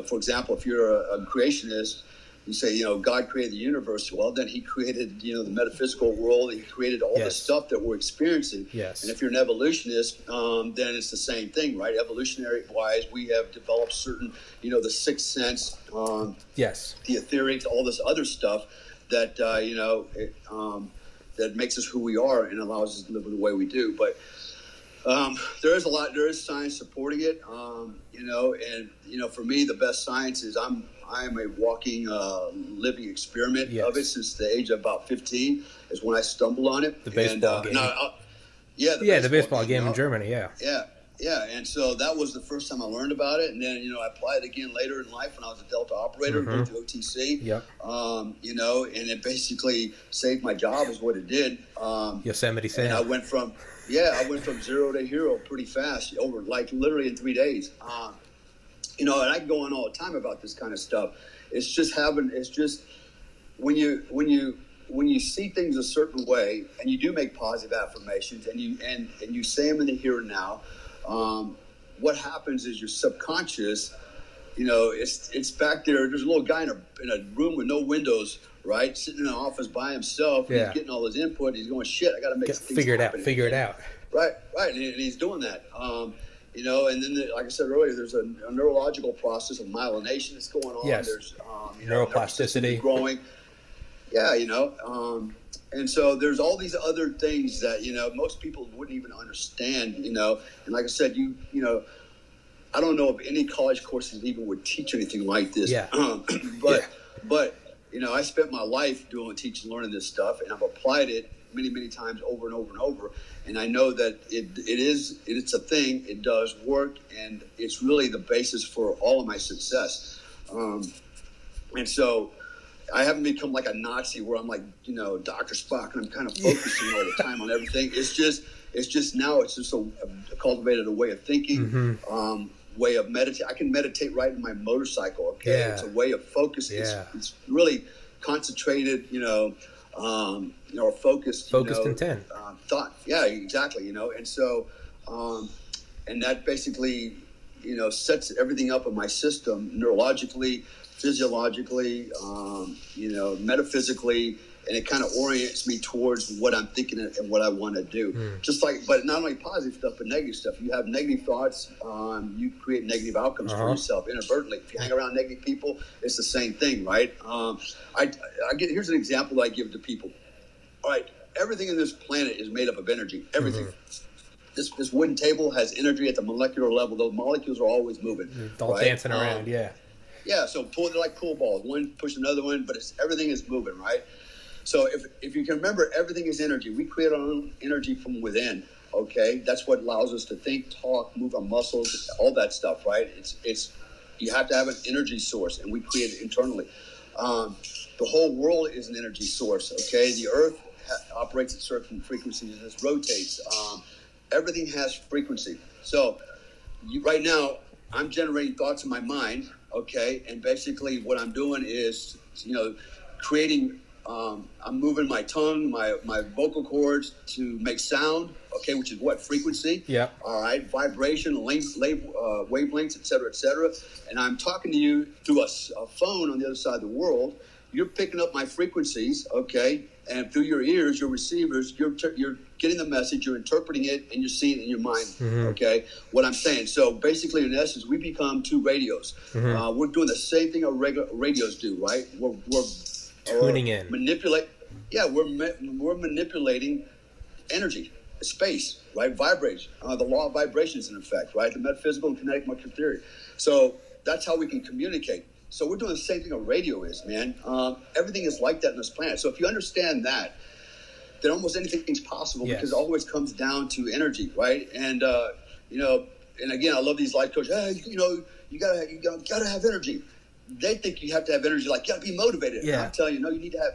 [SPEAKER 1] For example, if you're a creationist, you say, God created the universe. Well, then he created, the metaphysical world. He created all the stuff that we're experiencing.
[SPEAKER 2] Yes.
[SPEAKER 1] And if you're an evolutionist, then it's the same thing, right? Evolutionary wise, we have developed certain, the sixth sense,
[SPEAKER 2] yes,
[SPEAKER 1] the etherics, all this other stuff that, that makes us who we are and allows us to live the way we do. But there is science supporting it, for me, the best science is I'm a walking, living experiment of it since the age of about 15 is when I stumbled on it.
[SPEAKER 2] The baseball game. The baseball game in Germany,
[SPEAKER 1] Yeah, and so that was the first time I learned about it, and then I applied it again later in life when I was a Delta operator, going through OTC.
[SPEAKER 2] Yep.
[SPEAKER 1] And it basically saved my job, is what it did.
[SPEAKER 2] Yosemite Sam.
[SPEAKER 1] And I went from zero to hero pretty fast, over like literally in 3 days. And I can go on all the time about this kind of stuff. It's just when you see things a certain way, and you do make positive affirmations, and you say them in the here and now. What happens is your subconscious, it's back there. There's a little guy in a room with no windows, right, sitting in an office by himself. Yeah. He's getting all his input. He's going, shit, I got to make things
[SPEAKER 2] figure it
[SPEAKER 1] happen.
[SPEAKER 2] out.
[SPEAKER 1] Right, and he's doing that. And then, like I said earlier, there's a neurological process of myelination that's going on.
[SPEAKER 2] Yes.
[SPEAKER 1] There's
[SPEAKER 2] neuroplasticity
[SPEAKER 1] growing. Yeah, and so there's all these other things that most people wouldn't even understand. And like I said, I don't know if any college courses even would teach anything like this.
[SPEAKER 2] Yeah.
[SPEAKER 1] But I spent my life doing teaching, learning this stuff, and I've applied it many times over and over and over. And I know that it's a thing. It does work, and it's really the basis for all of my success. And so I haven't become like a Nazi where I'm like, Dr. Spock, and I'm kind of focusing all the time on everything. It's just now it's just cultivated a way of thinking, way of meditate. I can meditate right in my motorcycle. Okay. Yeah. It's a way of focus.
[SPEAKER 2] Yeah.
[SPEAKER 1] It's really concentrated, or focused
[SPEAKER 2] intent,
[SPEAKER 1] thought. Yeah, exactly. And so, and that basically, sets everything up in my system neurologically, physiologically, metaphysically, and it kind of orients me towards what I'm thinking and what I want to do. Just like, but not only positive stuff, but negative stuff. You have negative thoughts, you create negative outcomes for yourself inadvertently. If you hang around negative people, it's the same thing, right? Here's an example that I give to people. All right, everything in this planet is made up of energy. Everything. This wooden table has energy at the molecular level. Those molecules are always moving.
[SPEAKER 2] It's all dancing around, Yeah,
[SPEAKER 1] so they're like pool balls. One push another one, but everything is moving, right? So if you can remember, everything is energy. We create our own energy from within. Okay, that's what allows us to think, talk, move our muscles, all that stuff, right? It's you have to have an energy source, and we create it internally. The whole world is an energy source. Okay, the Earth operates at certain frequencies. It rotates. Everything has frequency. So right now, I'm generating thoughts in my mind. Okay, and basically what I'm doing is, creating. I'm moving my tongue, my vocal cords to make sound. Okay, which is what? Frequency.
[SPEAKER 2] Yeah.
[SPEAKER 1] All right, vibration, wavelengths, et cetera, and I'm talking to you through a phone on the other side of the world. You're picking up my frequencies, okay, and through your ears, your receivers, you're getting the message, you're interpreting it, and you're seeing it in your mind, okay, what I'm saying. So basically, in essence, we become two radios. We're doing the same thing our regular radios do, right? We're
[SPEAKER 2] tuning in.
[SPEAKER 1] We're manipulating energy, space, right? Vibration. The law of vibration is in effect, right? The metaphysical and kinetic molecular theory. So that's how we can communicate. So we're doing the same thing a radio is, man. Everything is like that on this planet. So if you understand that, then almost anything's possible, because it always comes down to energy, right? And and again, I love these life coaches. Hey, you gotta have energy. They think you have to have energy, like you gotta be motivated.
[SPEAKER 2] Yeah.
[SPEAKER 1] I'm telling you, no, you need to have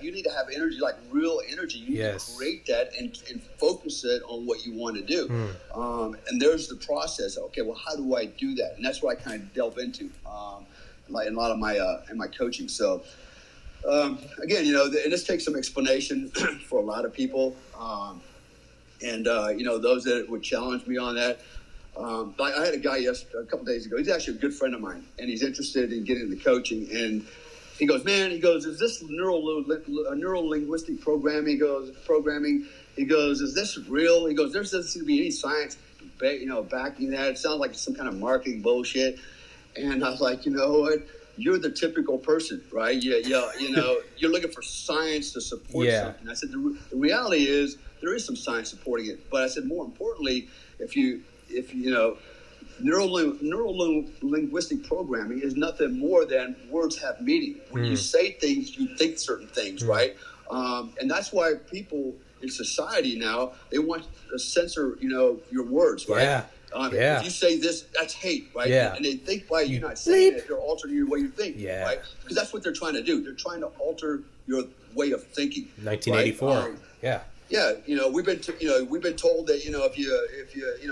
[SPEAKER 1] energy, like real energy. You need to create that and focus it on what you want to do. And there's the process. Okay, well, how do I do that? And that's what I kind of delve into in a lot of my in my coaching. So again, and this takes some explanation for a lot of people, and those that would challenge me on that. I had a guy a couple days ago. He's actually a good friend of mine, and he's interested in getting into coaching. And he goes, is this neuro-linguistic programming? He goes, is this real? He goes, there doesn't seem to be any science, backing that. It sounds like some kind of marketing bullshit. And I was like, you know what? You're the typical person, right? You're looking for science to support something. I said, the reality is there is some science supporting it. But I said, more importantly, if neuro-linguistic programming is nothing more than words have meaning. When you say things, you think certain things, right? And that's why people in society now, they want to censor, your words, right? If you say this, that's hate, right? And they think by you not saying it, they're altering your way you think, right? Because that's what they're trying to do. They're trying to alter your way of thinking.
[SPEAKER 2] 1984.
[SPEAKER 1] Right? Yeah, we've been told that if you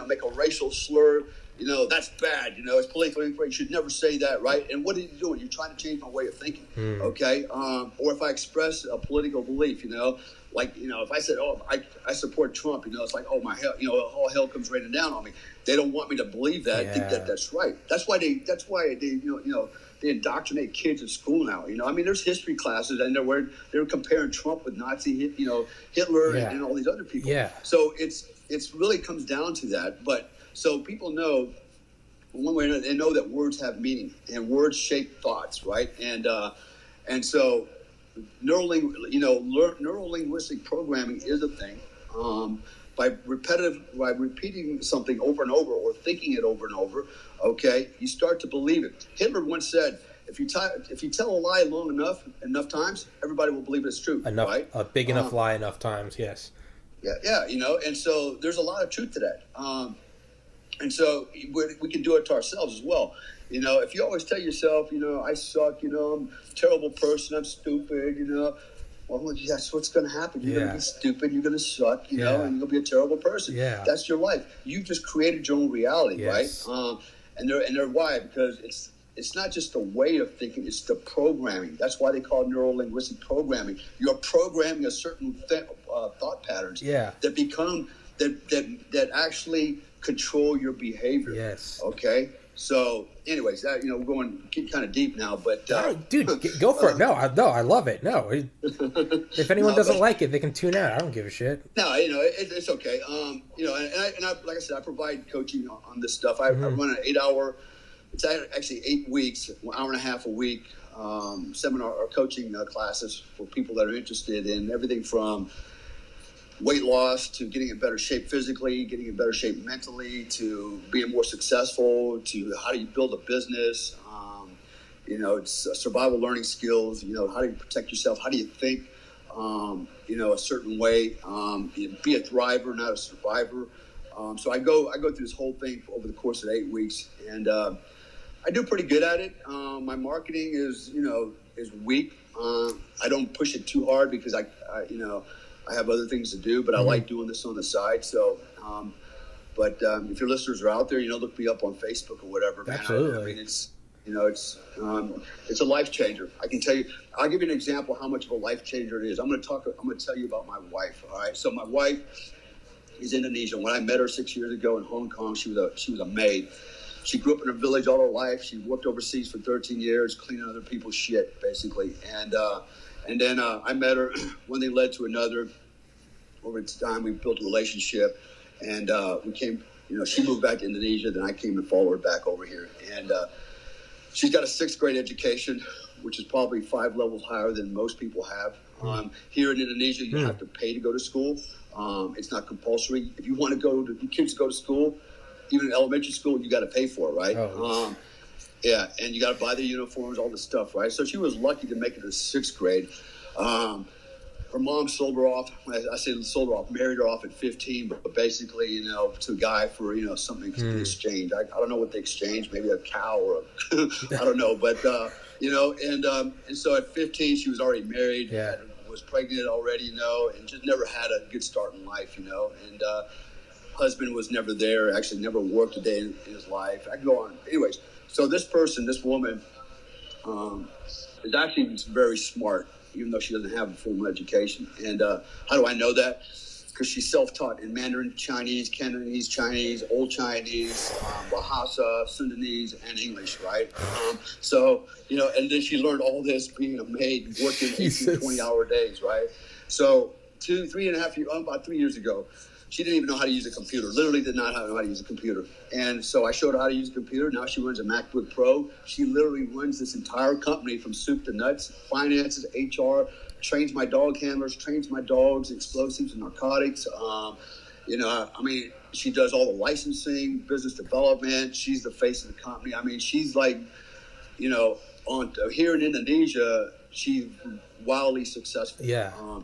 [SPEAKER 1] make a racial slur, that's bad. It's politically incorrect. You should never say that, right? And what are you doing? You're trying to change my way of thinking, okay? Or if I express a political belief, if I said, I support Trump, it's like, oh my hell, all hell comes raining down on me. They don't want me to believe that. Think that that's right. That's why they they indoctrinate kids in school now. There's history classes, and they're comparing Trump with Nazi, Hitler, and all these other people. Yeah. So it's really comes down to that. But so people know, one way or another, they know that words have meaning and words shape thoughts, right? And so neuro-linguistic programming is a thing. By repeating something over and over, or thinking it over and over, okay, you start to believe it. Hitler once said, if you tell a lie long enough times, everybody will believe it's true. Right?
[SPEAKER 2] A big enough lie enough times, yes.
[SPEAKER 1] Yeah, and so there's a lot of truth to that. And so we can do it to ourselves as well. If you always tell yourself, I suck, I'm a terrible person, I'm stupid, well, that's what's going to happen. You're going to be stupid, you're going to suck, and you're going to be a terrible person. Yeah. That's your life. You just created your own reality, right? And they're why? Because it's not just the way of thinking, it's the programming. That's why they call it neuro-linguistic programming. You're programming a certain thought patterns that become that actually control your behavior. Yes. Okay. So, anyways, we're going kind of deep now, but
[SPEAKER 2] dude, go for it. No, I love it. No, if anyone doesn't like it, they can tune out. I don't give a shit.
[SPEAKER 1] No, it's okay. And I, like I said, I provide coaching on this stuff. I run an 8-hour. It's actually 8 weeks, 1 hour and a half a week seminar or coaching classes for people that are interested in everything from weight loss to getting in better shape physically, getting in better shape mentally, to being more successful, to how do you build a business, it's survival learning skills, how do you protect yourself, how do you think, a certain way, be a thriver, not a survivor. So I go through this whole thing over the course of 8 weeks, and I do pretty good at it. My marketing is weak. I don't push it too hard because I have other things to do, but I like doing this on the side. So, but if your listeners are out there, look me up on Facebook or whatever. Man.
[SPEAKER 2] Absolutely.
[SPEAKER 1] I mean, it's a life changer. I can tell you. I'll give you an example of how much of a life changer it is. I'm going to tell you about my wife. All right. So my wife is Indonesian. When I met her 6 years ago in Hong Kong, she was a maid. She grew up in a village all her life. She worked overseas for 13 years, cleaning other people's shit, basically. And then I met her. One thing led to another. Over time, we built a relationship, and we came. She moved back to Indonesia. Then I came to follow her back over here, and she's got a 6th grade education, which is probably 5 levels higher than most people have. Here in Indonesia, you have to pay to go to school. It's not compulsory. If you want to your kids to go to school, even in elementary school, you got to pay for it, right?
[SPEAKER 2] Oh.
[SPEAKER 1] Yeah, and you got to buy the uniforms, all this stuff, right? So she was lucky to make it to 6th grade. Her mom sold her off. I say sold her off, married her off at 15, but basically, to a guy for, something in exchange. I don't know what they exchanged, maybe a cow or I don't know. But, and so at 15, she was already married, was pregnant already, and just never had a good start in life, and husband was never there, actually never worked a day in his life. I can go on. Anyways, so this woman, is actually very smart, even though she doesn't have a formal education. And how do I know that? Because she's self-taught in Mandarin Chinese, Cantonese Chinese, Old Chinese, Bahasa, Sundanese, and English, right? And then she learned all this being a maid, working 18, 20-hour days, right? So about 3 years ago, she didn't even know how to use a computer, literally did not know how to use a computer. And so I showed her how to use a computer. Now she runs a MacBook Pro. She literally runs this entire company from soup to nuts, finances, HR, trains my dog handlers, trains my dogs, explosives and narcotics. She does all the licensing, business development. She's the face of the company. I mean, she's like, here in Indonesia, she's wildly successful,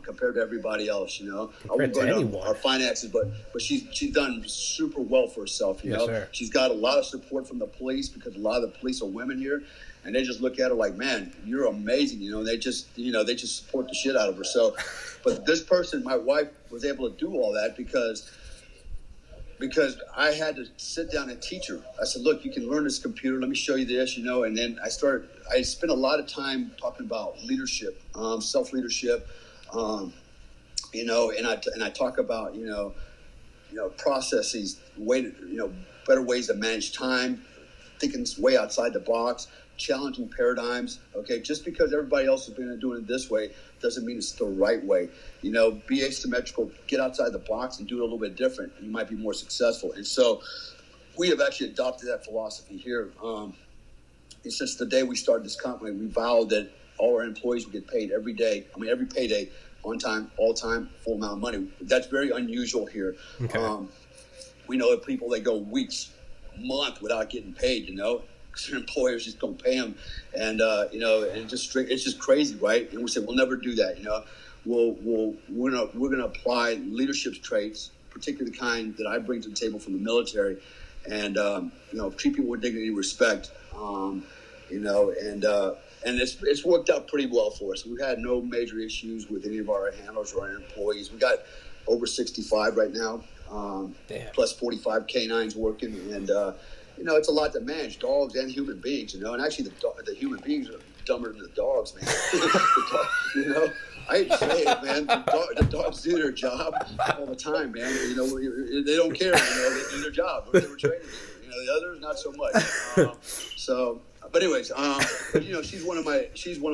[SPEAKER 1] compared to everybody else. I won't go into our finances, but she's done super well for herself.
[SPEAKER 2] Sir.
[SPEAKER 1] She's got a lot of support from the police because a lot of the police are women here, and they just look at her like, man, you're amazing. They just support the shit out of her. So, but this person, my wife, was able to do all that because I had to sit down and teach her. I said, look, you can learn this computer. Let me show you this, and then I spent a lot of time talking about leadership, self-leadership, and I talk about, processes, better ways to manage time, thinking way outside the box, challenging paradigms. Okay. Just because everybody else has been doing it this way doesn't mean it's the right way. Be asymmetrical, get outside the box and do it a little bit different. And you might be more successful. And so we have actually adopted that philosophy here. And since the day we started this company, we vowed that all our employees would get paid every payday, on time, all time, full amount of money. That's very unusual here.
[SPEAKER 2] Okay.
[SPEAKER 1] We know that people, they go weeks, month without getting paid, because their employers just don't pay them. And, and it's just crazy, right? And we said, we'll never do that, We're gonna apply leadership traits, particularly the kind that I bring to the table from the military, and treat people with dignity and respect. And it's worked out pretty well for us. We've had no major issues with any of our handlers or our employees. We got over 65 right now, plus 45 canines working, and it's a lot to manage, dogs and human beings. And actually the human beings are dumber than the dogs, man. I hate to say it, man. The dogs do their job all the time, man. They don't care. They do their job. They were trained to do. The others, not so much. But anyways, she's one of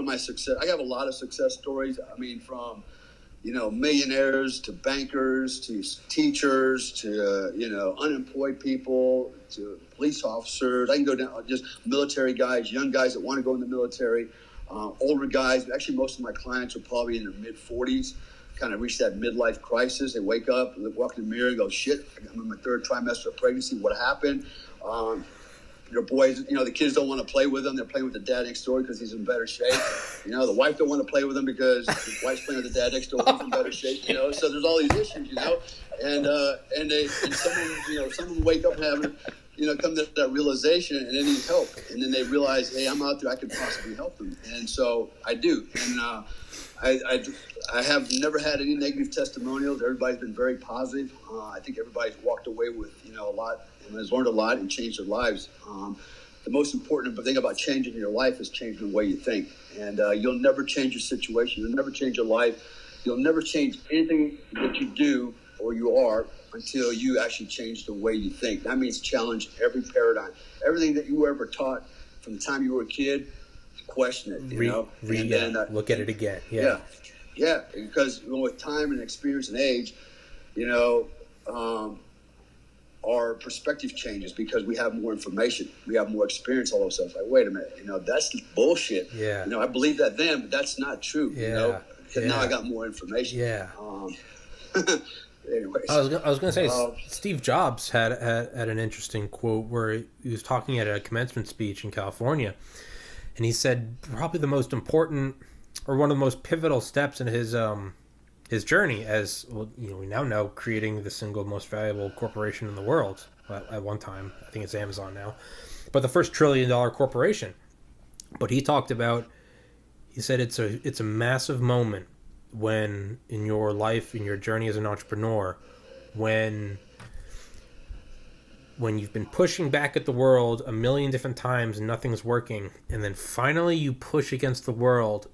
[SPEAKER 1] my success. I have a lot of success stories. I mean, from millionaires to bankers to teachers to unemployed people to police officers. I can go down just military guys, young guys that want to go in the military. Older guys, actually most of my clients are probably in their mid-40s, kind of reach that midlife crisis. They wake up, walk in the mirror and go, shit, I'm in my 3rd trimester of pregnancy. What happened? your boys, the kids don't want to play with them. They're playing with the dad next door because he's in better shape. The wife don't want to play with them because the wife's playing with the dad next door. He's in better shape. So there's all these issues. And someone wake up having, come to that realization and they need help. And then they realize, hey, I'm out there, I could possibly help them. And so I do. And I have never had any negative testimonials. Everybody's been very positive. I think everybody's walked away with, a lot and has learned a lot and changed their lives. The most important thing about changing your life is changing the way you think. And you'll never change your situation. You'll never change your life. You'll never change anything that you do or you are until you actually change the way you think. That means challenge every paradigm. Everything that you were ever taught from the time you were a kid, question it,
[SPEAKER 2] look at it again.
[SPEAKER 1] Yeah, because with time and experience and age, our perspective changes because we have more information, we have more experience, all those stuff. Like, wait a minute, that's bullshit.
[SPEAKER 2] Yeah.
[SPEAKER 1] I believe that then, but that's not true. Now I got more information.
[SPEAKER 2] Yeah.
[SPEAKER 1] Anyways,
[SPEAKER 2] I was going to say, Steve Jobs had an interesting quote where he was talking at a commencement speech in California, and he said probably the most important or one of the most pivotal steps in his journey as, we now know, creating the single most valuable corporation in the world at one time. I think it's Amazon now, but the first $1 trillion corporation. But he said it's a massive moment when in your life, in your journey as an entrepreneur, when you've been pushing back at the world a million different times and nothing's working, and then finally you push against the world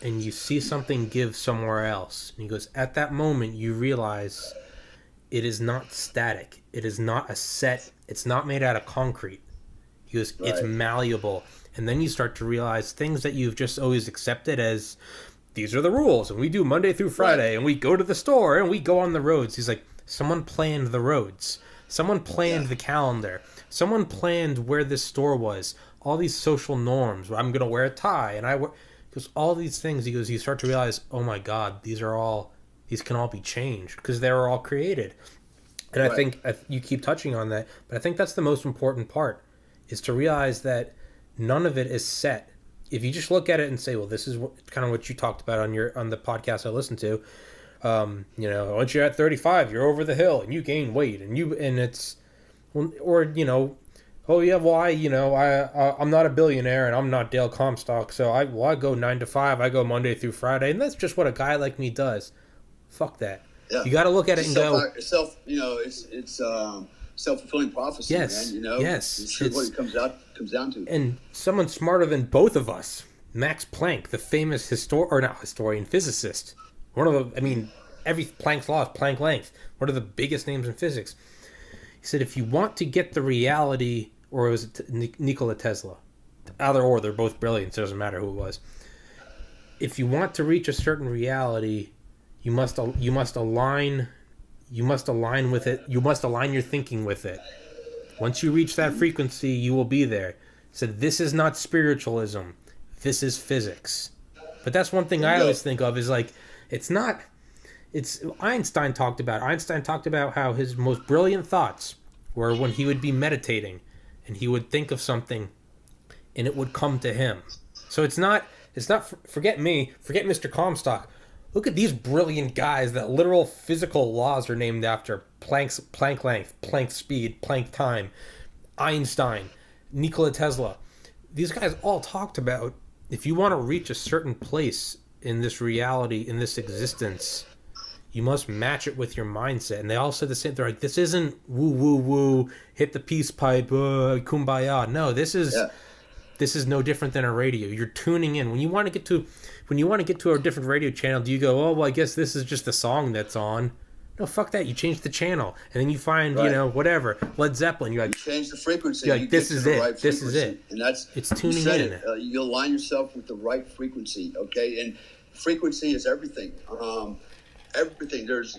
[SPEAKER 2] and you see something give somewhere else. And he goes, at that moment you realize it is not static. It is not a set. It's not made out of concrete. He goes, It's malleable. And then you start to realize things that you've just always accepted as, these are the rules, and we do Monday through Friday, and we go to the store, and we go on the roads. He's like, someone planned the roads. Someone planned the calendar. Someone planned where this store was. All these social norms. I'm going to wear a tie, and because all these things, he goes, you start to realize, oh my God, these can all be changed, because they were all created. And I think you keep touching on that, but I think that's the most important part, is to realize that none of it is set. If you just look at it and say, well, this is kind of what you talked about on the podcast I listened to, once you're at 35, you're over the hill and you gain weight I'm not a billionaire and I'm not Dale Comstock, so I go 9 to 5, I go Monday through Friday, and that's just what a guy like me does. Fuck that. Yeah. You got to look at it and go,
[SPEAKER 1] it's self-fulfilling prophecy,
[SPEAKER 2] yes,
[SPEAKER 1] man.
[SPEAKER 2] Yes,
[SPEAKER 1] it's what it comes down to.
[SPEAKER 2] And someone smarter than both of us, Max Planck, the famous physicist, every Planck's law is Planck length, one of the biggest names in physics. He said, if you want to get the reality, or was it Nikola Tesla? Either or, they're both brilliant, so it doesn't matter who it was. If you want to reach a certain reality, you must align with it. You must align your thinking with it. Once you reach that frequency, you will be there. He said, this is not spiritualism. This is physics. But that's one thing I always think of is like, it's Einstein talked about how his most brilliant thoughts were when he would be meditating and he would think of something and it would come to him. So it's not forget Mr. Comstock. Look at these brilliant guys that literal physical laws are named after. Planck length, Planck speed, Planck time, Einstein, Nikola Tesla. These guys all talked about, if you want to reach a certain place in this reality, in this existence, you must match it with your mindset. And they all said the same. They're like, this isn't woo woo woo, hit the peace pipe, kumbaya. No, this is no different than a radio. You're tuning in. When you want to get to a different radio channel, do you go, oh, well, I guess this is just the song that's on? No, fuck that. You change the channel, and then you find, whatever, Led Zeppelin. You're like,
[SPEAKER 1] you change the frequency.
[SPEAKER 2] You're like, this is it. This is it.
[SPEAKER 1] And it's tuning in. You align yourself with the right frequency, okay? And frequency is everything. Everything. There's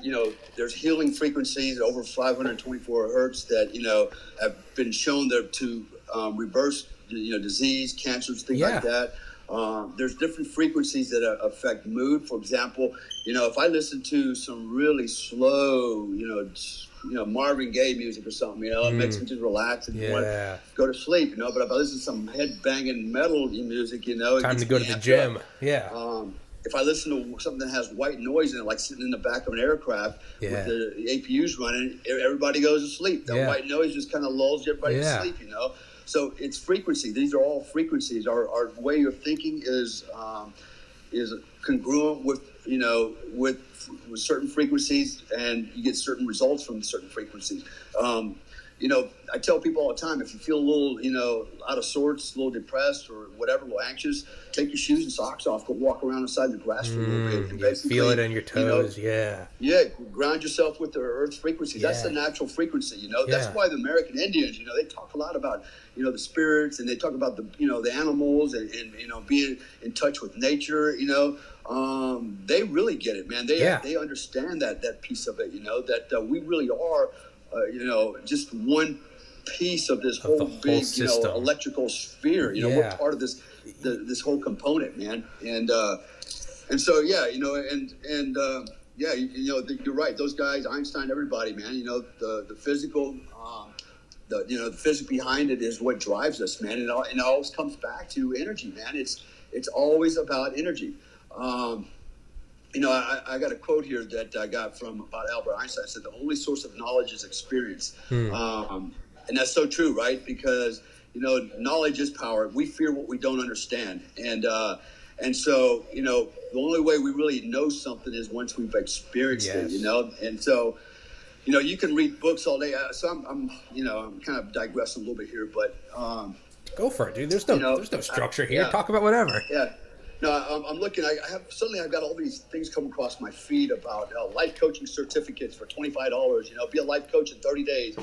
[SPEAKER 1] healing frequencies over 524 hertz that have been shown to reverse disease, cancers, things like that. There's different frequencies that affect mood. For example, if I listen to some really slow, Marvin Gaye music or something, it makes me just relax and want to go to sleep, But if I listen to some head banging metal music, it
[SPEAKER 2] time
[SPEAKER 1] gets
[SPEAKER 2] to go
[SPEAKER 1] me
[SPEAKER 2] to the
[SPEAKER 1] amped
[SPEAKER 2] gym.
[SPEAKER 1] up.
[SPEAKER 2] Yeah.
[SPEAKER 1] If I listen to something that has white noise in it, like sitting in the back of an aircraft with the APUs running, everybody goes to sleep. That white noise just kind of lulls everybody to sleep, So it's frequency. These are all frequencies. Our way of thinking is congruent with certain frequencies, and you get certain results from certain frequencies. I tell people all the time, if you feel a little, out of sorts, a little depressed or whatever, a little anxious, take your shoes and socks off, go walk around inside the grass for a little bit. And basically,
[SPEAKER 2] feel it in your toes,
[SPEAKER 1] ground yourself with the earth's frequency. That's the natural frequency, That's why the American Indians, they talk a lot about, the spirits, and they talk about the animals and being in touch with nature, they really get it, man. They understand that piece of it, that we really are, just one piece of this whole big, electrical sphere. We're part of this whole component, man. And so, you're right. Those guys, Einstein, everybody, man. The physical, the physics behind it is what drives us, man. And it always comes back to energy, man. It's always about energy. I got a quote here that I got from about Albert Einstein. It said, the only source of knowledge is experience. And that's so true, right? Because, knowledge is power. We fear what we don't understand. And so, the only way we really know something is once we've experienced it, And so, you can read books all day. So I'm kind of digressing a little bit here, but
[SPEAKER 2] go for it, dude. There's no structure here. Talk about whatever.
[SPEAKER 1] Yeah. No, I'm looking. I've got all these things come across my feed about life coaching certificates for $25. Be a life coach in 30 days.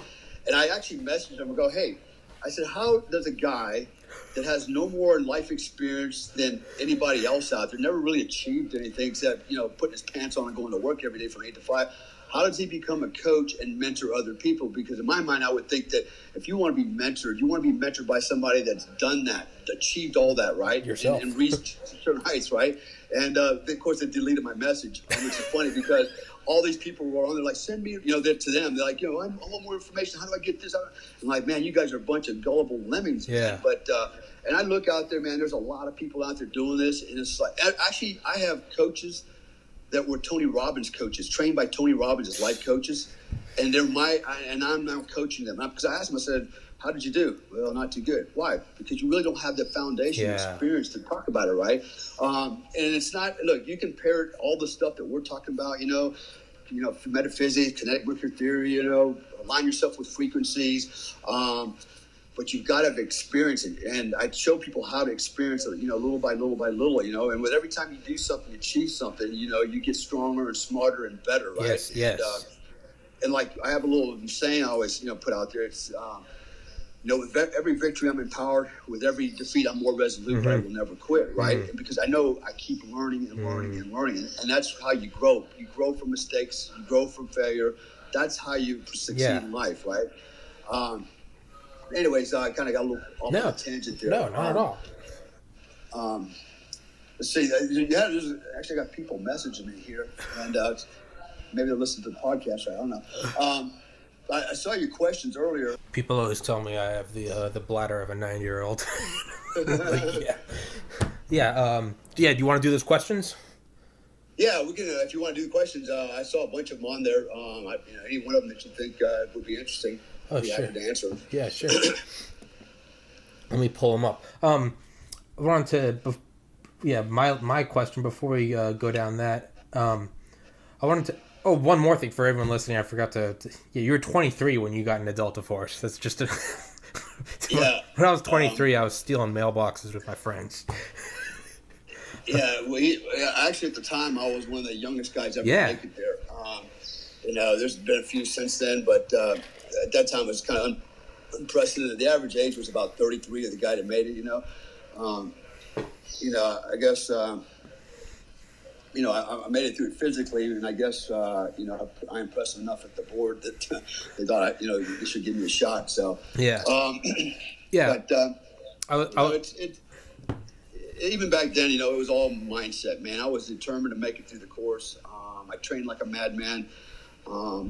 [SPEAKER 1] And I actually messaged them and go, hey, I said, how does a guy that has no more life experience than anybody else out there, never really achieved anything except putting his pants on and going to work every day from 8 to 5? How does he become a coach and mentor other people? Because in my mind, I would think that if you want to be mentored, you want to be mentored by somebody that's done that, achieved all that, right?
[SPEAKER 2] Yourself.
[SPEAKER 1] And reached certain heights, right? And of course, they deleted my message, which is funny because all these people were on there like, send me, to them. They're like, I want more information. How do I get this? I'm like, man, you guys are a bunch of gullible lemmings.
[SPEAKER 2] Yeah.
[SPEAKER 1] Man. But, and I look out there, man, there's a lot of people out there doing this. And it's like, actually, I have coaches that were Tony Robbins coaches, trained by Tony Robbins as life coaches, and I'm now coaching them. Because I asked them, I said, how did you do? Well, not too good. Why? Because you really don't have the foundation experience to talk about it, right? And it's not, look, you can parrot all the stuff that we're talking about, metaphysics, kinetic mercury theory, align yourself with frequencies, but you've got to experience it. And I show people how to experience it, little by little by little, and with every time you do something, achieve something, you get stronger and smarter and better, right?
[SPEAKER 2] Yes.
[SPEAKER 1] And like, I have a little saying I always, put out there. It's, with every victory I'm empowered, with every defeat I'm more resolute, but I will never quit, right? And because I know I keep learning and learning and learning. And that's how you grow. You grow from mistakes. You grow from failure. That's how you succeed in life, right? Anyways, I kind of got a little off on a tangent there.
[SPEAKER 2] No, not at
[SPEAKER 1] all. Let's see. There's actually got people messaging me here, and maybe they'll listen to the podcast. I don't know. I saw your questions earlier.
[SPEAKER 2] People always tell me I have the bladder of a 9-year-old. Do you want to do those questions?
[SPEAKER 1] Yeah, we can. If you want to do the questions, I saw a bunch of them on there. Any one of them that you think would be interesting.
[SPEAKER 2] Oh, sure.
[SPEAKER 1] To answer them.
[SPEAKER 2] Yeah, sure. Let me pull them up. I wanted to, my question before we go down that. I wanted to. Oh, one more thing for everyone listening. I forgot to you were 23 when you got into Delta Force. That's just a.
[SPEAKER 1] Yeah.
[SPEAKER 2] When I was 23, I was stealing mailboxes with my friends.
[SPEAKER 1] Actually, at the time, I was one of the youngest guys ever make it there. There's been a few since then, but at that time, it was kind of unprecedented. The average age was about 33 of the guy that made it, I guess, I made it through it physically, and I guess, I impressed enough at the board that they thought, they should give me a shot. So, But, even back then, it was all mindset, man. I was determined to make it through the course. I trained like a madman.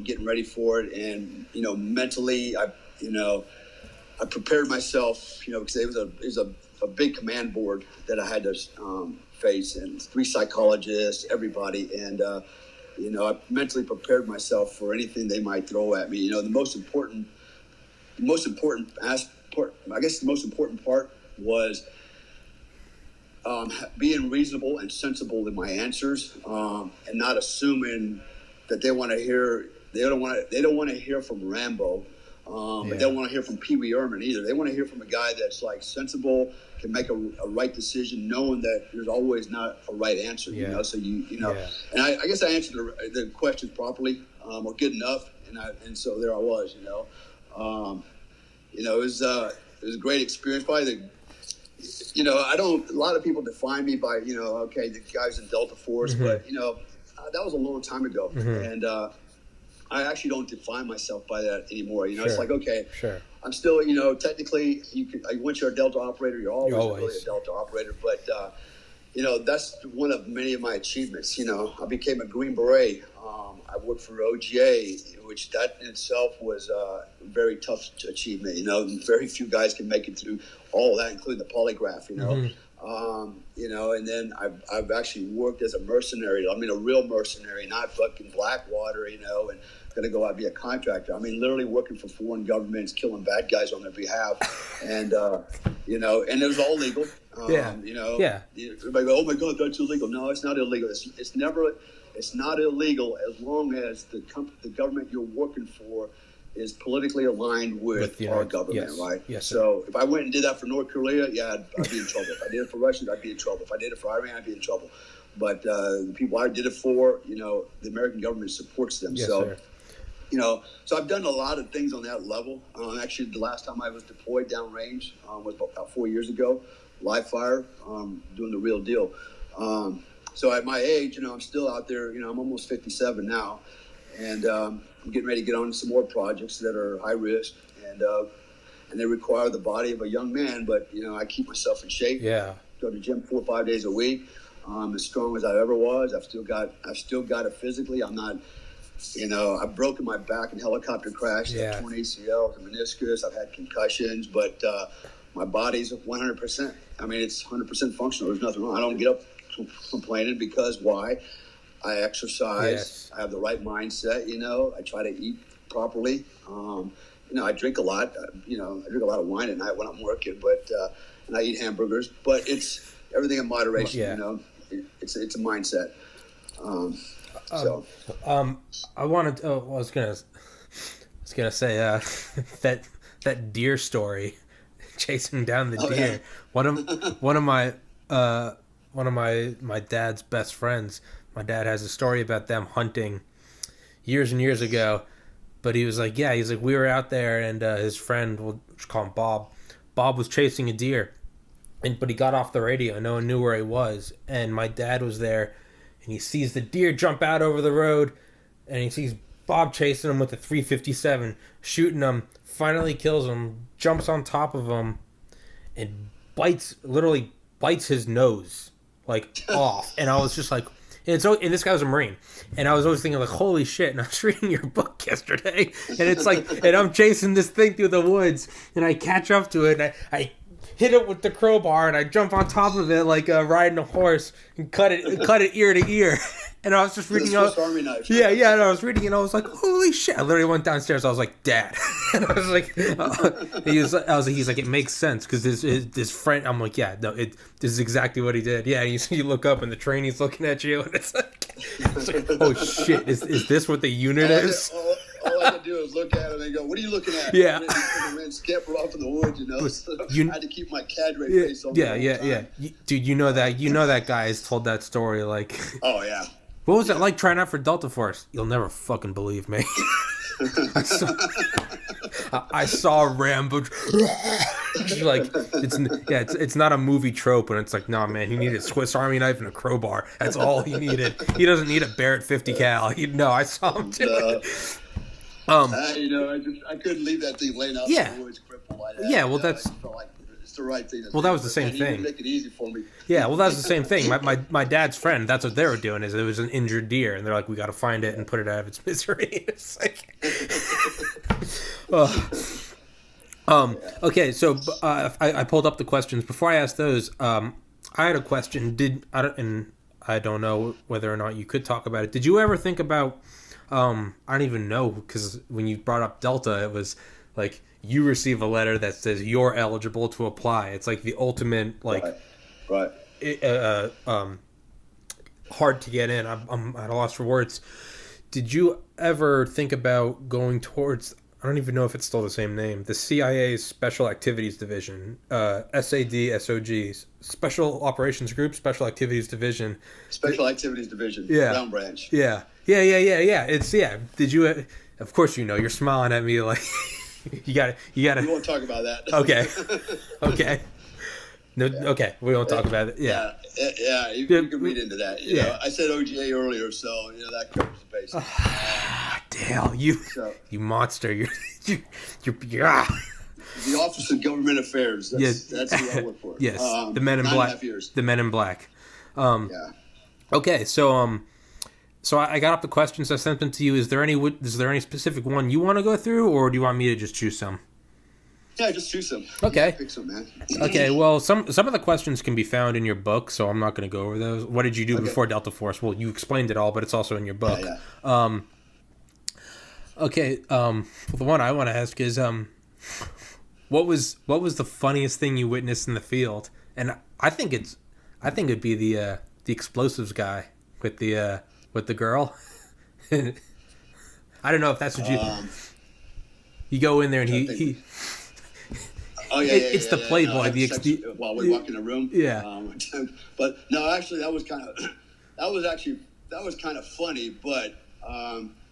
[SPEAKER 1] getting ready for it, and mentally, I prepared myself, because it was a big command board that I had to face, and 3 psychologists, everybody, and I mentally prepared myself for anything they might throw at me. The most important part was being reasonable and sensible in my answers, and not assuming that they want to hear. They don't want to hear from Rambo. But they don't want to hear from Pee Wee Herman either. They want to hear from a guy that's like sensible, can make a right decision, knowing that there's always not a right answer. So and I guess I answered the questions properly, or good enough, and so there I was. It was a great experience. Probably a lot of people define me by the guys in Delta Force, but that was a long time ago, and I actually don't define myself by that anymore. It's like, okay, I'm still, technically, once you're a Delta operator, you're always really a Delta operator. But, that's one of many of my achievements. I became a Green Beret. I worked for OGA, which that in itself was a very tough achievement. Very few guys can make it through all of that, including the polygraph, and then I've actually worked as a mercenary. I mean, a real mercenary, not fucking Blackwater, and going to go out and be a contractor. I mean, literally working for foreign governments, killing bad guys on their behalf. And, and it was all legal. Everybody go, oh my God, that's illegal. No, it's not illegal. It's not illegal as long as the government you're working for is politically aligned with our government, right?
[SPEAKER 2] Yes,
[SPEAKER 1] so if I went and did that for North Korea, I'd be in trouble. If I did it for Russia, I'd be in trouble. If I did it for Iran, I'd be in trouble. But the people I did it for, the American government supports them.
[SPEAKER 2] Yes,
[SPEAKER 1] so,
[SPEAKER 2] sir.
[SPEAKER 1] So I've done a lot of things on that level. Actually, the last time I was deployed downrange was about 4 years ago, live fire, doing the real deal. So at my age, I'm still out there. I'm almost 57 now, and I'm getting ready to get on some more projects that are high risk, and they require the body of a young man. But I keep myself in shape.
[SPEAKER 2] Yeah.
[SPEAKER 1] Go to the gym 4 or 5 days a week. As strong as I ever was. I've still got it physically. I'm not. I've broken my back in helicopter crash. I've torn ACL, meniscus. I've had concussions, but my body's 100%. I mean, it's 100% functional. There's nothing wrong. I don't get up complaining because why? I exercise.
[SPEAKER 2] Yes.
[SPEAKER 1] I have the right mindset. I try to eat properly. I drink a lot. I drink a lot of wine at night when I'm working, but and I eat hamburgers. But it's everything in moderation.
[SPEAKER 2] Yeah.
[SPEAKER 1] It's a mindset.
[SPEAKER 2] I wanted. I was gonna say that deer story, chasing down the deer. Yeah. One of my dad's best friends. My dad has a story about them hunting years and years ago, but he was like, we were out there, and his friend, we'll call him Bob. Bob was chasing a deer, but he got off the radio. No one knew where he was, and my dad was there. And he sees the deer jump out over the road, and he sees Bob chasing him with a 357, shooting him, finally kills him, jumps on top of him, and literally bites his nose, off. And I was just like, and this guy was a Marine. And I was always thinking, holy shit. And I was reading your book yesterday, and it's and I'm chasing this thing through the woods, and I catch up to it, and I hit it with the crowbar, and I jump on top of it like riding a horse and cut it ear to ear. And I was just reading.
[SPEAKER 1] Army knife.
[SPEAKER 2] Yeah. And I was reading, and I was like, "Holy shit!" I literally went downstairs. I was like, "Dad," and I was like, he's like, "It makes sense because this friend." I'm like, "Yeah, no, this is exactly what he did." Yeah, you look up, and the trainee's looking at you, and it's like, "Oh shit! Is this what the unit is?"
[SPEAKER 1] All I could do is look at him and go, "What are you looking at?"
[SPEAKER 2] Yeah.
[SPEAKER 1] And then scamper off in the woods, So I had to keep my cadre face on.
[SPEAKER 2] Yeah. Dude, that guy has told that story
[SPEAKER 1] Oh yeah.
[SPEAKER 2] What was it like trying out for Delta Force? You'll never fucking believe me. I saw Rambo. It's not a movie trope, and it's like, nah, man, he needed a Swiss Army knife and a crowbar. That's all he needed. He doesn't need a Barrett 50 cal. I saw him do it.
[SPEAKER 1] I couldn't leave that thing laying out in the woods crippled like that.
[SPEAKER 2] Yeah, well, that's.
[SPEAKER 1] I felt like it's the right thing to do.
[SPEAKER 2] Well, that was the same
[SPEAKER 1] He
[SPEAKER 2] thing.
[SPEAKER 1] would make it easy for me.
[SPEAKER 2] Yeah, well, that was the same thing. My dad's friend, that's what they were doing, is it was an injured deer, and they're like, we got to find it and put it out of its misery. It's like... Okay, so I pulled up the questions. Before I ask those, I had a question. I don't know whether or not you could talk about it. Did you ever think about... I don't even know, because when you brought up Delta, it was like you receive a letter that says you're eligible to apply. It's like the ultimate, like,
[SPEAKER 1] right.
[SPEAKER 2] Hard to get in. I'm at a loss for words. Did you ever think about going towards, I don't even know if it's still the same name, the CIA's Special Activities Division, SAD, Special Operations Group, Special Activities Division.
[SPEAKER 1] Special Activities Division,
[SPEAKER 2] yeah.
[SPEAKER 1] Brown Branch.
[SPEAKER 2] Yeah. It's, yeah. Did you, of course you know, you're smiling at me like, you gotta.
[SPEAKER 1] We won't talk about that.
[SPEAKER 2] Okay. No, okay, we won't talk about it. Yeah.
[SPEAKER 1] You can read into that. You know, I said OGA earlier, so that covers the bases.
[SPEAKER 2] Dale, you monster! You're
[SPEAKER 1] the Office of Government Affairs. That's who I work for.
[SPEAKER 2] Yes, the Men in Black.
[SPEAKER 1] 9.5 years.
[SPEAKER 2] The Men in Black.
[SPEAKER 1] Yeah.
[SPEAKER 2] Okay, so I got up the questions. I sent them to you. Is there any specific one you want to go through, or do you want me to just choose some?
[SPEAKER 1] Yeah, just choose some.
[SPEAKER 2] Okay.
[SPEAKER 1] Yeah, pick some, man.
[SPEAKER 2] Okay, well, some of the questions can be found in your book, so I'm not going to go over those. What did you do before Delta Force? Well, you explained it all, but it's also in your book.
[SPEAKER 1] Yeah.
[SPEAKER 2] Okay, well, the one I want to ask is, what was the funniest thing you witnessed in the field? And I think it'd be the explosives guy with the girl. I don't know if that's what you go in there and he
[SPEAKER 1] Oh yeah,
[SPEAKER 2] it's the Playboy.
[SPEAKER 1] No, while we walk in the room.
[SPEAKER 2] Yeah.
[SPEAKER 1] But no, actually, that was kind of funny. But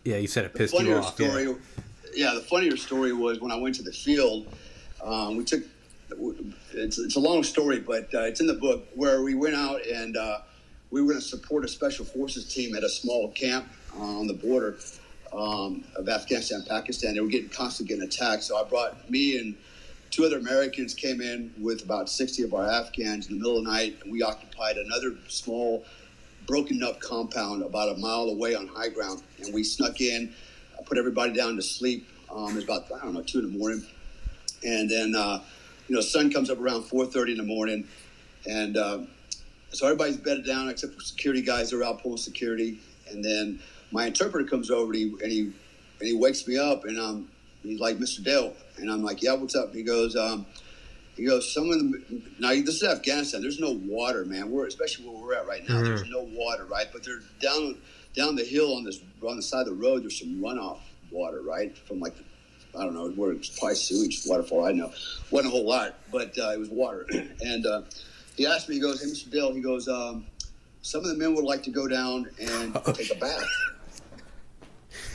[SPEAKER 2] yeah, you said it pissed you off.
[SPEAKER 1] The funnier story was when I went to the field. It's a long story, but it's in the book where we went out and we were going to support a special forces team at a small camp on the border of Afghanistan and Pakistan. They were constantly getting attacked. So I brought me and 2 other Americans came in with about 60 of our Afghans in the middle of the night, and we occupied another small, broken-up compound about a mile away on high ground. And we snuck in, put everybody down to sleep. It was about, 2 in the morning. And then, sun comes up around 4:30 in the morning. And so everybody's bedded down except for security guys that are out pulling security. And then my interpreter comes over and he wakes me up, and he's like, Mr. Dale. And I'm like, yeah, what's up? He goes, now this is Afghanistan. There's no water, man. Especially where we're at right now. Mm-hmm. There's no water, right? But they're down the hill on the side of the road. There's some runoff water, right? From like, I don't know, where it's probably sewage waterfall. I know, wasn't a whole lot, but it was water. And he asked me, he goes, hey, Mr. Dale, he goes, some of the men would like to go down and take a bath.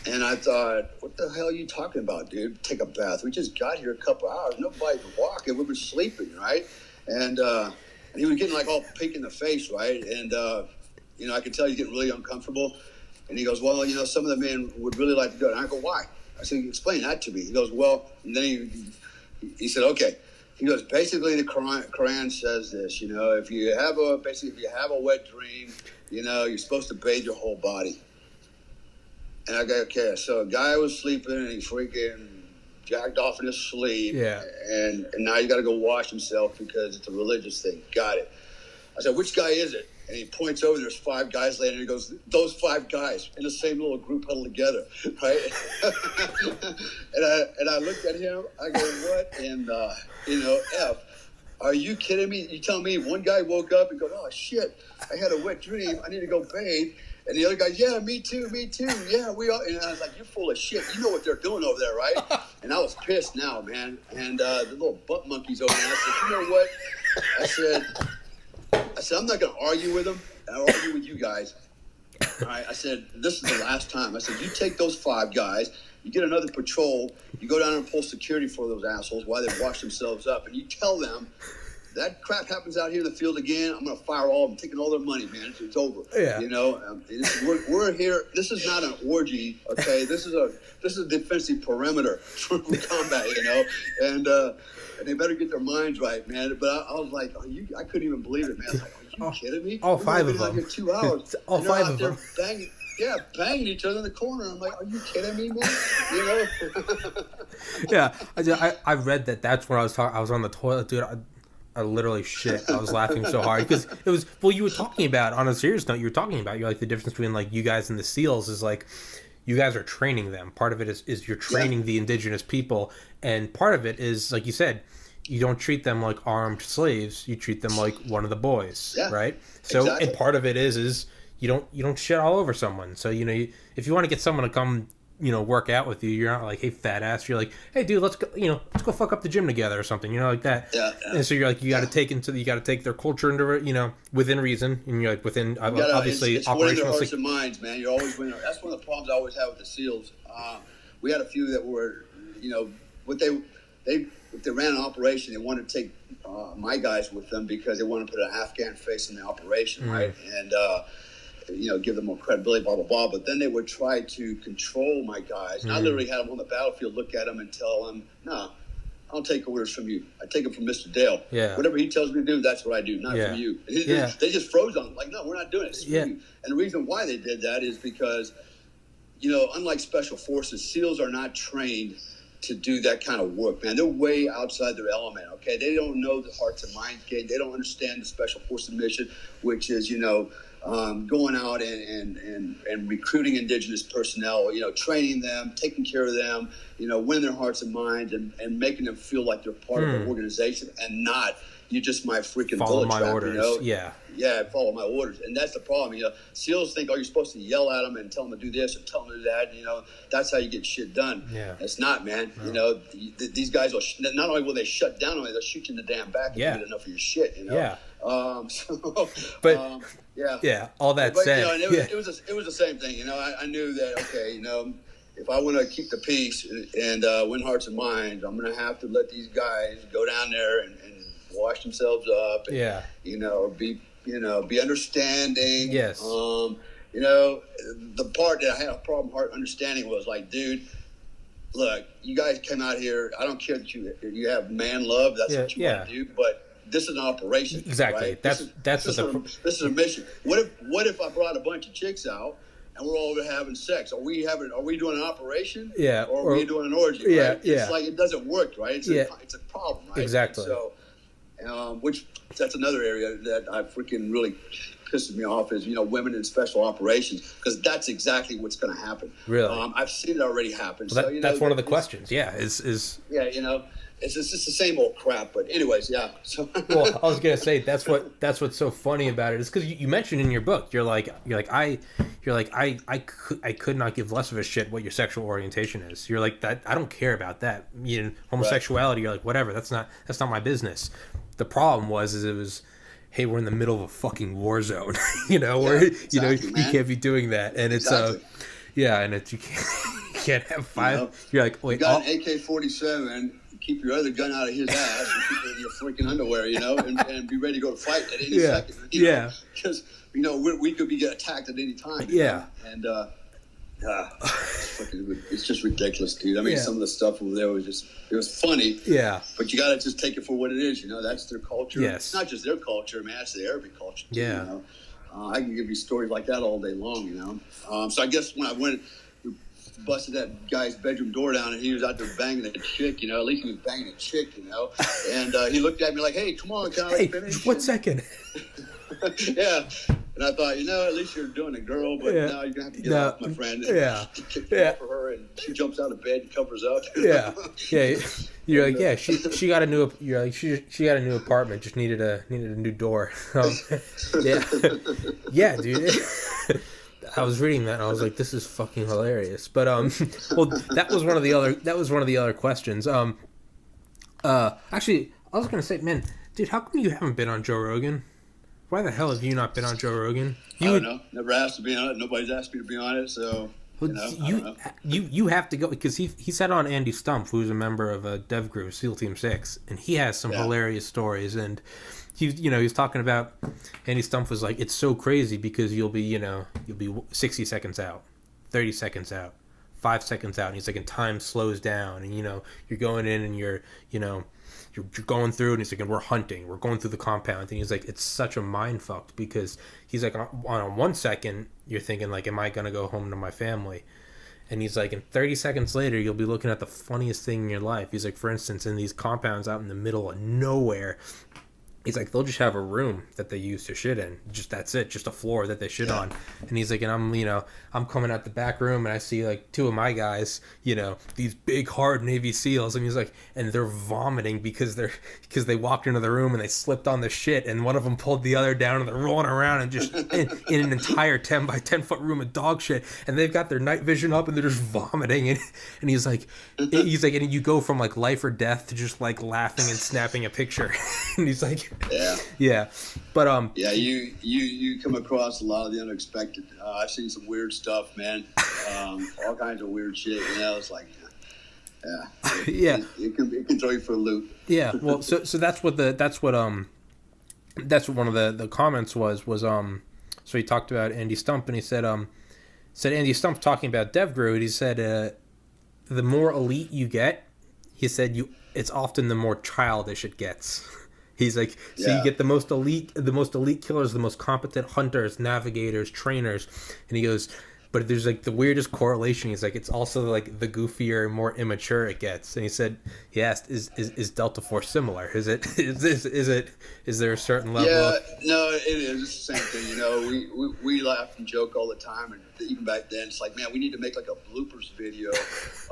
[SPEAKER 1] And I thought, what the hell are you talking about, dude? Take a bath. We just got here a couple hours. Nobody's walking. We were sleeping, right? And he was getting like all pink in the face, right? And, I could tell he's getting really uncomfortable. And he goes, well, some of the men would really like to go. And I go, why? I said, explain that to me. He goes, well, and then he said, okay. He goes, basically the Quran says this, if you have a wet dream, you're supposed to bathe your whole body. And I go, okay, so a guy was sleeping and he freaking jacked off in his sleep.
[SPEAKER 2] Yeah.
[SPEAKER 1] And now you got to go wash himself because it's a religious thing. Got it. I said, which guy is it? And he points over, there's 5 guys laying there. He goes, those 5 guys in the same little group huddled together, right? and I looked at him. I go, what in the, F? Are you kidding me? You tell me one guy woke up and goes, oh, shit, I had a wet dream. I need to go bathe. And the other guy, yeah, me too. Yeah, we all. And I was like, you're full of shit. You know what they're doing over there, right? And I was pissed now, man. And the little butt monkeys over there. I said, you know what? I said, I'm not going to argue with them. I'll argue with you guys. All right. I said, this is the last time. I said, you take those 5 guys, you get another patrol, you go down and pull security for those assholes while they wash themselves up, and you tell them that crap happens out here in the field again, I'm going to fire all of them, taking all their money, man. It's over.
[SPEAKER 2] Yeah.
[SPEAKER 1] We're here. This is not an orgy, okay? This is a defensive perimeter for combat, and they better get their minds right, man. But I was like, I couldn't even believe it, man. I was like, are you kidding me?
[SPEAKER 2] All five of them.
[SPEAKER 1] Like 2 hours.
[SPEAKER 2] All five of them.
[SPEAKER 1] Banging each other in the corner. I'm like, are you kidding me, man?
[SPEAKER 2] Yeah, I read that. That's when I was talking. I was on the toilet, dude. I literally shit. I was laughing so hard because it was. Well, you were talking about, on a serious note, you're like the difference between like you guys and the SEALs is like you guys are training them. Part of it is you're training the indigenous people, and part of it is like you said, you don't treat them like armed slaves. You treat them like one of the boys, right? So, exactly. And part of it is you don't shit all over someone. So if you want to get someone to come work out with you, you're not like, hey fat ass. You're like, hey dude, let's go fuck up the gym together or something, like that. Yeah. And so you're like, you got to take their culture into within reason, and you're like within obviously
[SPEAKER 1] it's
[SPEAKER 2] operational.
[SPEAKER 1] It's winning their hearts and minds, man. You're always winning. That's one of the problems I always have with the SEALs. We had a few that were, if they ran an operation, they wanted to take my guys with them because they wanted to put an Afghan face in the operation, right? And give them more credibility, blah, blah, blah. But then they would try to control my guys. And I literally had them on the battlefield, look at them and tell them, no, I don't take orders from you. I take them from Mr. Dale. Yeah. Whatever he tells me to do, that's what I do, not from you. They just froze on them. Like, no, we're not doing it. And the reason why they did that is because, unlike special forces, SEALs are not trained to do that kind of work, man. They're way outside their element, okay? They don't know the hearts and minds game. They don't understand the special forces mission, which is, going out and recruiting indigenous personnel, training them, taking care of them, winning their hearts and minds and making them feel like they're part of the organization and not, you're just my freaking
[SPEAKER 2] follow
[SPEAKER 1] bullet
[SPEAKER 2] my
[SPEAKER 1] trap,
[SPEAKER 2] orders.
[SPEAKER 1] Yeah, follow my orders. And that's the problem. SEALs think, you're supposed to yell at them and tell them to do this or tell them to do that. That's how you get shit done. Yeah. It's not, man. No. These guys will, not only will they shut down on you, they'll shoot you in the damn back if you get enough of your shit,
[SPEAKER 2] Yeah.
[SPEAKER 1] But,
[SPEAKER 2] all that said.
[SPEAKER 1] It was the same thing. I knew that, okay, if I want to keep the peace and win hearts and minds, I'm going to have to let these guys go down there and wash themselves up and, be understanding.
[SPEAKER 2] Yes.
[SPEAKER 1] The part that I had a problem understanding was like, dude, look, you guys came out here. I don't care that you have man love. That's what you want to do. But this is an operation.
[SPEAKER 2] Exactly.
[SPEAKER 1] Right? This is a mission. What if I brought a bunch of chicks out and we're all having sex? Are we doing an operation?
[SPEAKER 2] Yeah.
[SPEAKER 1] Or are we doing an orgy?
[SPEAKER 2] Yeah.
[SPEAKER 1] Right? It's like it doesn't work, right? It's a problem, right?
[SPEAKER 2] Exactly.
[SPEAKER 1] So, that's another area that I freaking really pisses me off is women in special operations, because that's exactly what's going to happen.
[SPEAKER 2] Really,
[SPEAKER 1] I've seen it already happen.
[SPEAKER 2] Well,
[SPEAKER 1] so
[SPEAKER 2] that's one of the questions. Is
[SPEAKER 1] it's just the same old crap. But anyways, yeah. So
[SPEAKER 2] well, I was gonna say that's what's so funny about it is because you mentioned in your book I could not give less of a shit what your sexual orientation is. You're like that. I don't care about that. Homosexuality. Right. You're like whatever. That's not my business. The problem was hey, we're in the middle of a fucking war zone, where
[SPEAKER 1] exactly,
[SPEAKER 2] you can't be doing that, and it's and it's you can't have five. You're like, wait,
[SPEAKER 1] you got an AK-47. Keep your other gun out of his ass and keep it in your freaking underwear, and be ready to go to fight at any second. Because we could be attacked at any time. And it's just ridiculous, dude. I mean, some of the stuff over there was funny. Yeah. But you got to just take it for what it is. That's their culture.
[SPEAKER 2] Yes.
[SPEAKER 1] It's not just their culture, man. It's the Arabic culture too.
[SPEAKER 2] Yeah.
[SPEAKER 1] I can give you stories like that all day long. So I guess when I went, busted that guy's bedroom door down and he was out there banging a chick, at least he was banging a chick, and he looked at me like, hey, come on, can I finish?
[SPEAKER 2] 1 second.
[SPEAKER 1] Yeah. And I thought, at least you're doing a girl, but now you're going to have to get off, my friend. And kick for her, and she jumps out of bed and covers up.
[SPEAKER 2] Yeah. You're like, she got a new. You're like, she got a new apartment. Just needed a new door. Yeah, dude. I was reading that and I was like, this is fucking hilarious. But well, that was one of the other questions. Actually, I was gonna say, man, dude, how come you haven't been on Joe Rogan? Why the hell have you not been on Joe Rogan?
[SPEAKER 1] I don't know. Never asked to be on it. Nobody's asked me to be on it, so
[SPEAKER 2] Well,
[SPEAKER 1] I don't know.
[SPEAKER 2] you have to go because he said on Andy Stumpf, who's a member of Dev Group SEAL Team 6, and he has some
[SPEAKER 1] Yeah.
[SPEAKER 2] hilarious stories. And he's talking about Andy Stumpf was like, it's so crazy because you'll be 60 seconds out, 30 seconds out, 5 seconds out, and he's like, and time slows down, and you're going in and you're going through, and he's like, and we're going through the compound, and he's like, it's such a mind fuck because he's like, on 1 second you're thinking like, am I gonna go home to my family? And he's like, and 30 seconds later you'll be looking at the funniest thing in your life. He's like, for instance, in these compounds out in the middle of nowhere, he's like, they'll just have a room that they use to shit in. Just that's it, just a floor that they shit on. And he's like, and I'm coming out the back room and I see like two of my guys, these big hard Navy SEALs, and he's like, and they're vomiting because they walked into the room and they slipped on the shit, and one of them pulled the other down, and they're rolling around and just in an entire 10 by 10 foot room of dog shit, and they've got their night vision up and they're just vomiting, and he's like, and you go from like life or death to just like laughing and snapping a picture. And he's like, but
[SPEAKER 1] you come across a lot of the unexpected. I've seen some weird stuff, man. All kinds of weird shit. It's like, it can throw you for a loop.
[SPEAKER 2] Yeah, well, so that's what one of the comments was. So he talked about Andy Stumpf, and he said Andy Stumpf talking about DevGru, and he said the more elite you get, he said it's often the more childish it gets. He's like, you get the most elite killers, the most competent hunters, navigators, trainers, and he goes, but there's like the weirdest correlation. He's like, it's also like the goofier and more immature it gets. And he said, yes, is Delta Force similar? Is there a certain level?
[SPEAKER 1] Yeah, no, it is. It's the same thing. We laugh and joke all the time, and even back then, it's like, man, we need to make like a bloopers video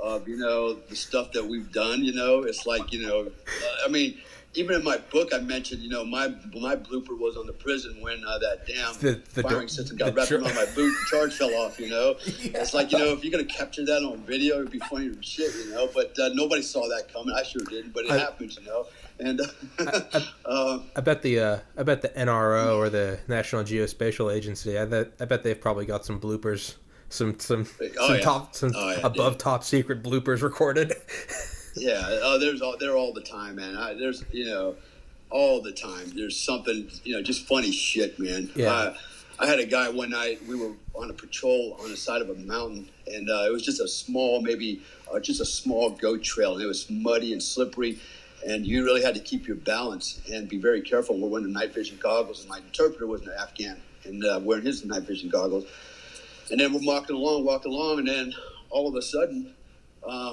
[SPEAKER 1] of the stuff that we've done. It's like I mean. Even in my book, I mentioned, my blooper was on the prison when that damn firing system got wrapped around my boot and the charge fell off, Yeah. It's like, if you're going to capture that on video, it'd be funny as shit, But nobody saw that coming. I sure didn't, but it happens, And
[SPEAKER 2] I bet the NRO or the National Geospatial Agency, I bet they've probably got some bloopers, some above top secret bloopers recorded.
[SPEAKER 1] Yeah, they're all the time, man. There's all the time. There's something, just funny shit, man.
[SPEAKER 2] Yeah.
[SPEAKER 1] I had a guy one night. We were on a patrol on the side of a mountain, and it was just a small goat trail, and it was muddy and slippery, and you really had to keep your balance and be very careful. We're wearing night vision goggles, and my interpreter was an Afghan, and wearing his night vision goggles, and then we're walking along, and then all of a sudden.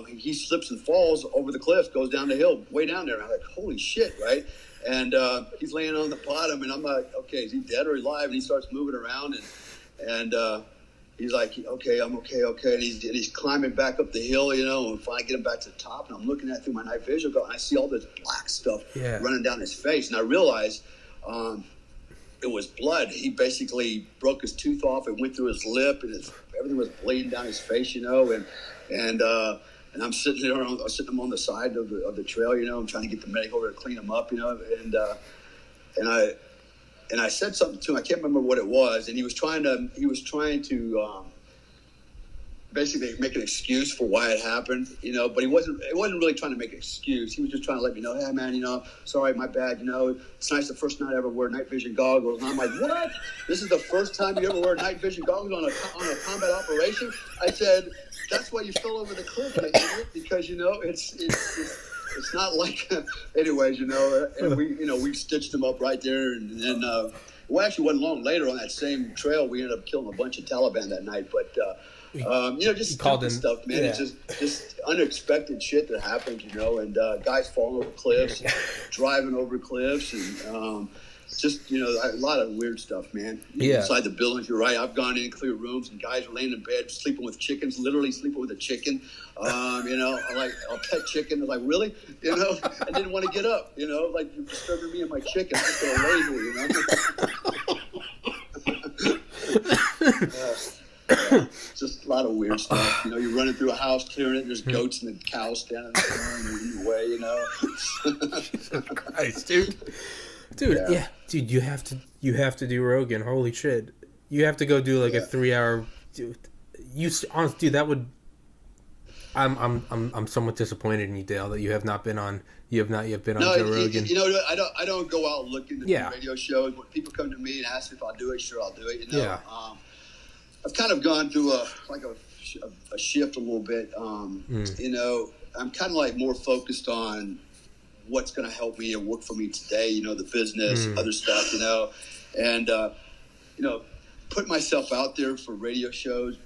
[SPEAKER 1] He slips and falls over the cliff, goes down the hill, way down there. And I'm like, holy shit, right? And he's laying on the bottom, and I'm like, okay, is he dead or alive? And he starts moving around, and he's like, okay, I'm okay. And he's climbing back up the hill, and finally get him back to the top. And I'm looking at it through my night vision, and I see all this black stuff running down his face, and I realized it was blood. He basically broke his tooth off. It went through his lip, and everything was bleeding down his face, And I'm sitting there, on the side of the trail, I'm trying to get the medic over to clean him up, and I said something to him. I can't remember what it was, and he was trying to basically make an excuse for why it happened, but he wasn't really trying to make an excuse. He was just trying to let me know, hey man, sorry, my bad, it's nice the first night I ever wear night vision goggles. And I'm like, what? This is the first time you ever wear night vision goggles on a combat operation? I said, that's why you fell over the cliff, idiot, because it's not like anyways, and we stitched him up right there, and then well, actually wasn't long later on that same trail we ended up killing a bunch of Taliban that night, but just stupid stuff, man. It's just unexpected shit that happens, and guys falling over cliffs, driving over cliffs, and just a lot of weird stuff, man. Inside the buildings, you're right. I've gone in clear rooms, and guys are laying in bed sleeping with chickens, literally sleeping with a chicken. Like a pet chicken. I'm like, really? I didn't want to get up. Like you're disturbing me and my chicken. I'm just gonna lay here. Just a lot of weird stuff. You're running through a house, clearing it, and there's goats and the cows standing there in the way.
[SPEAKER 2] Jesus Christ, dude. Dude, you have to do Rogan. Holy shit, you have to go do like a 3 hour. Dude, honestly, dude, that would. I'm somewhat disappointed in you, Dale, that you have not yet been on
[SPEAKER 1] No,
[SPEAKER 2] Joe Rogan.
[SPEAKER 1] I don't go out looking to do
[SPEAKER 2] Yeah.
[SPEAKER 1] radio shows. When people come to me and ask if I'll do it, sure I'll do it.
[SPEAKER 2] Yeah.
[SPEAKER 1] I've kind of gone through a shift a little bit. I'm kind of like more focused on what's going to help me and work for me today. The business, other stuff. And put myself out there for radio shows.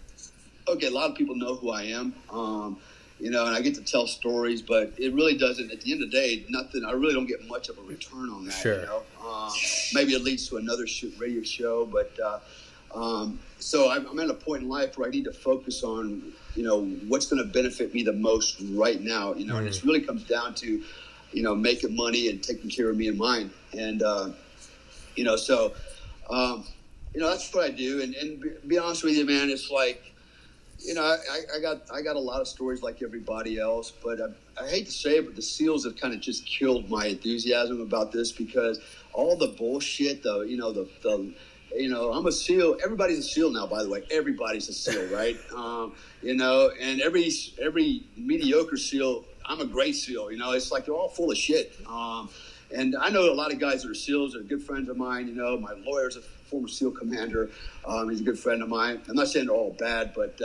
[SPEAKER 1] Okay, a lot of people know who I am. And I get to tell stories, but it really doesn't. At the end of the day, nothing. I really don't get much of a return on that.
[SPEAKER 2] Sure.
[SPEAKER 1] Maybe it leads to another radio show, but so I'm at a point in life where I need to focus on what's going to benefit me the most right now. And it really comes down to making money and taking care of me and mine. And so that's what I do. And be honest with you, man, it's like. I got a lot of stories like everybody else, but I hate to say it, but the SEALs have kind of just killed my enthusiasm about this because all the bullshit, I'm a SEAL. Everybody's a SEAL now, by the way. Everybody's a SEAL, right? And every mediocre SEAL, I'm a great SEAL. It's like they're all full of shit. And I know a lot of guys that are SEALs are good friends of mine. My lawyer's a former SEAL commander. He's a good friend of mine. I'm not saying they're all bad, but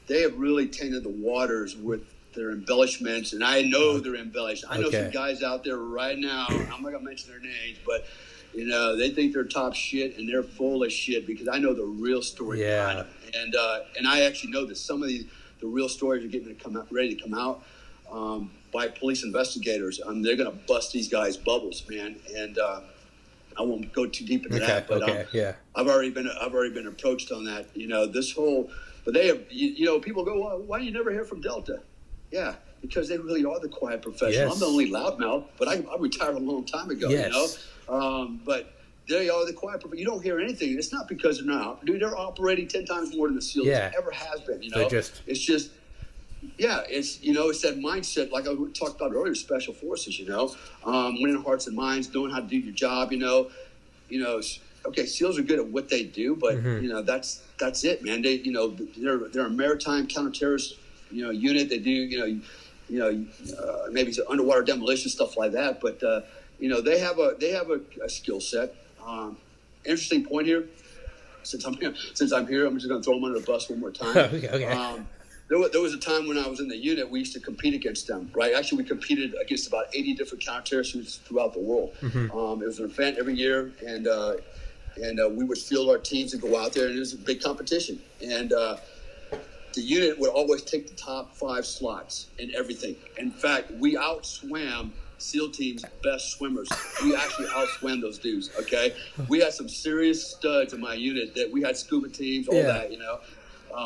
[SPEAKER 1] they have really tainted the waters with their embellishments, and I know they're embellished. I know some guys out there right now, I'm not going to mention their names, but, they think they're top shit, and they're full of shit because I know the real story behind them. And I actually know that some of the real stories are getting ready to come out by police investigators. They're going to bust these guys' bubbles, man, and I won't go too deep into that, but I've already been approached on that. But they have. People go, well, why do you never hear from Delta? Yeah, because they really are the quiet professional.
[SPEAKER 2] Yes.
[SPEAKER 1] I'm the only loudmouth, but I retired a long time ago.
[SPEAKER 2] Yes.
[SPEAKER 1] But they are the quiet professional. You don't hear anything. It's not because they're not. Dude, they're operating 10 times more than the SEALs ever has been. It's just. Yeah, it's that mindset like I talked about earlier, special forces, winning hearts and minds, knowing how to do your job, okay, SEALs are good at what they do, but that's it, man. They're a maritime counterterrorist, unit. They do, maybe it's underwater demolition, stuff like that, but they have a skill set. Interesting point here. Since I'm here, I'm just going to throw them under the bus one more time.
[SPEAKER 2] Okay.
[SPEAKER 1] There was a time when I was in the unit, we used to compete against them, right? Actually, we competed against about 80 different counterterrorist units throughout the world. It was an event every year, and we would field our teams and go out there, and it was a big competition. And the unit would always take the top 5 slots in everything. In fact, we outswam SEAL team's best swimmers. We actually outswam those dudes, okay? We had some serious studs in my unit that we had scuba teams, all that,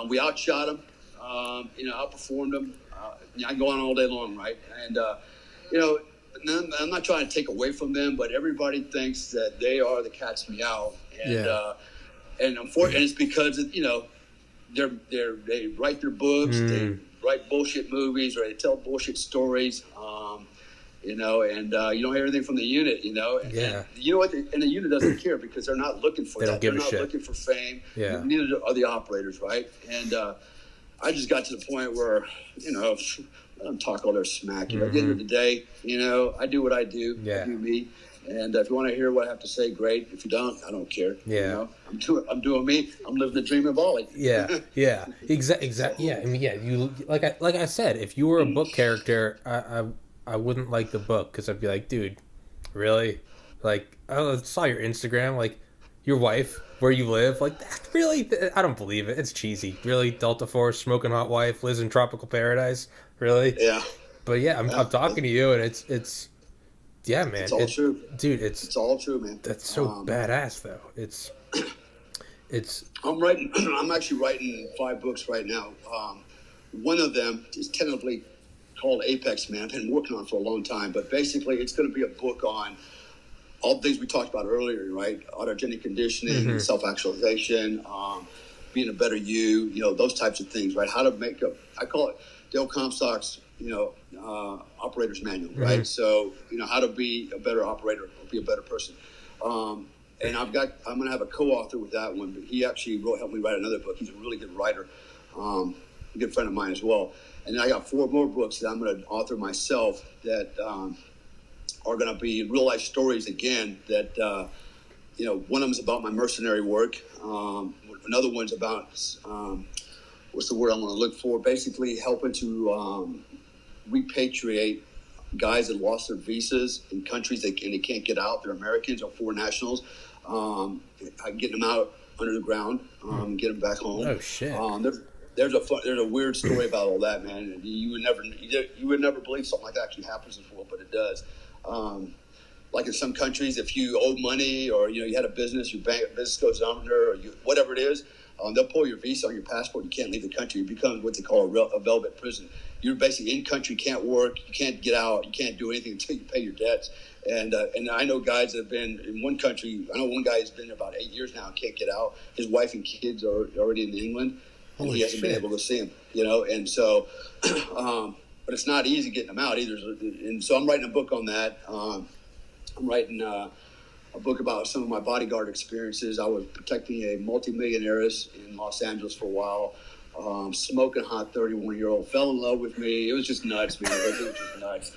[SPEAKER 1] we outshot them. Outperformed them. I can go on all day long, right? And, I'm not trying to take away from them, but everybody thinks that they are the cat's meow. And unfortunately, it's because, they write their books, they write bullshit movies, or they tell bullshit stories, and you don't hear anything from the unit, And you know what? And the unit doesn't care because they're not looking for that. They're not looking for fame. Yeah. Neither are the operators, right? And, I just got to the point where, I don't talk all their smack. At the end of the day, I do what I do. I do me. And if you want to hear what I have to say, great. If you don't, I don't care. Yeah. I'm doing me. I'm living the dream of Ollie.
[SPEAKER 2] Yeah. Exactly. Yeah. I mean, you like I said, if you were a book character, I wouldn't like the book because I'd be like, dude, really? Like, I saw your Instagram, like your wife, where you live, like that really, I don't believe it. It's cheesy. Really, Delta Force, smoking hot wife, lives in tropical paradise. Really?
[SPEAKER 1] Yeah.
[SPEAKER 2] But I'm talking to you, and it's man.
[SPEAKER 1] It's all true,
[SPEAKER 2] dude.
[SPEAKER 1] It's all true, man.
[SPEAKER 2] That's so badass, though. It's.
[SPEAKER 1] I'm actually writing 5 books right now. One of them is tentatively called Apex, man. I've been working on it for a long time, but basically, it's going to be a book on all the things we talked about earlier, right? Autogenic conditioning, self-actualization, being a better you, those types of things, right? How to make I call it Dale Comstock's, operator's manual, right? So, how to be a better operator or be a better person. and I'm going to have a co-author with that one, but he actually helped me write another book. He's a really good writer, a good friend of mine as well. And then I got 4 more books that I'm going to author myself that are going to be real life stories again. That one of them is about my mercenary work. Another one's about what's the word I'm going to look for? Basically, helping to repatriate guys that lost their visas in countries and they can't get out. They're Americans or foreign nationals. Getting them out under the ground, get them back home.
[SPEAKER 2] Oh shit!
[SPEAKER 1] There's a weird story about all that, man. You would never believe something like that actually happens in the world, but it does. Like in some countries, if you owe money or you had a business, your business goes under, or whatever it is, they'll pull your visa on your passport. You can't leave the country. You become what they call a velvet prison. You're basically in country, can't work, you can't get out, you can't do anything until you pay your debts. And I know guys that have been in one country. I know one guy has been there about 8 years now and can't get out. His wife and kids are already in England, and he hasn't been able to see them. And so, but it's not easy getting them out either. And so I'm writing a book on that. I'm writing a book about some of my bodyguard experiences. I was protecting a multimillionaires in Los Angeles for a while. Smoking hot 31-year-old, fell in love with me. It was just nuts, man. It was just nuts.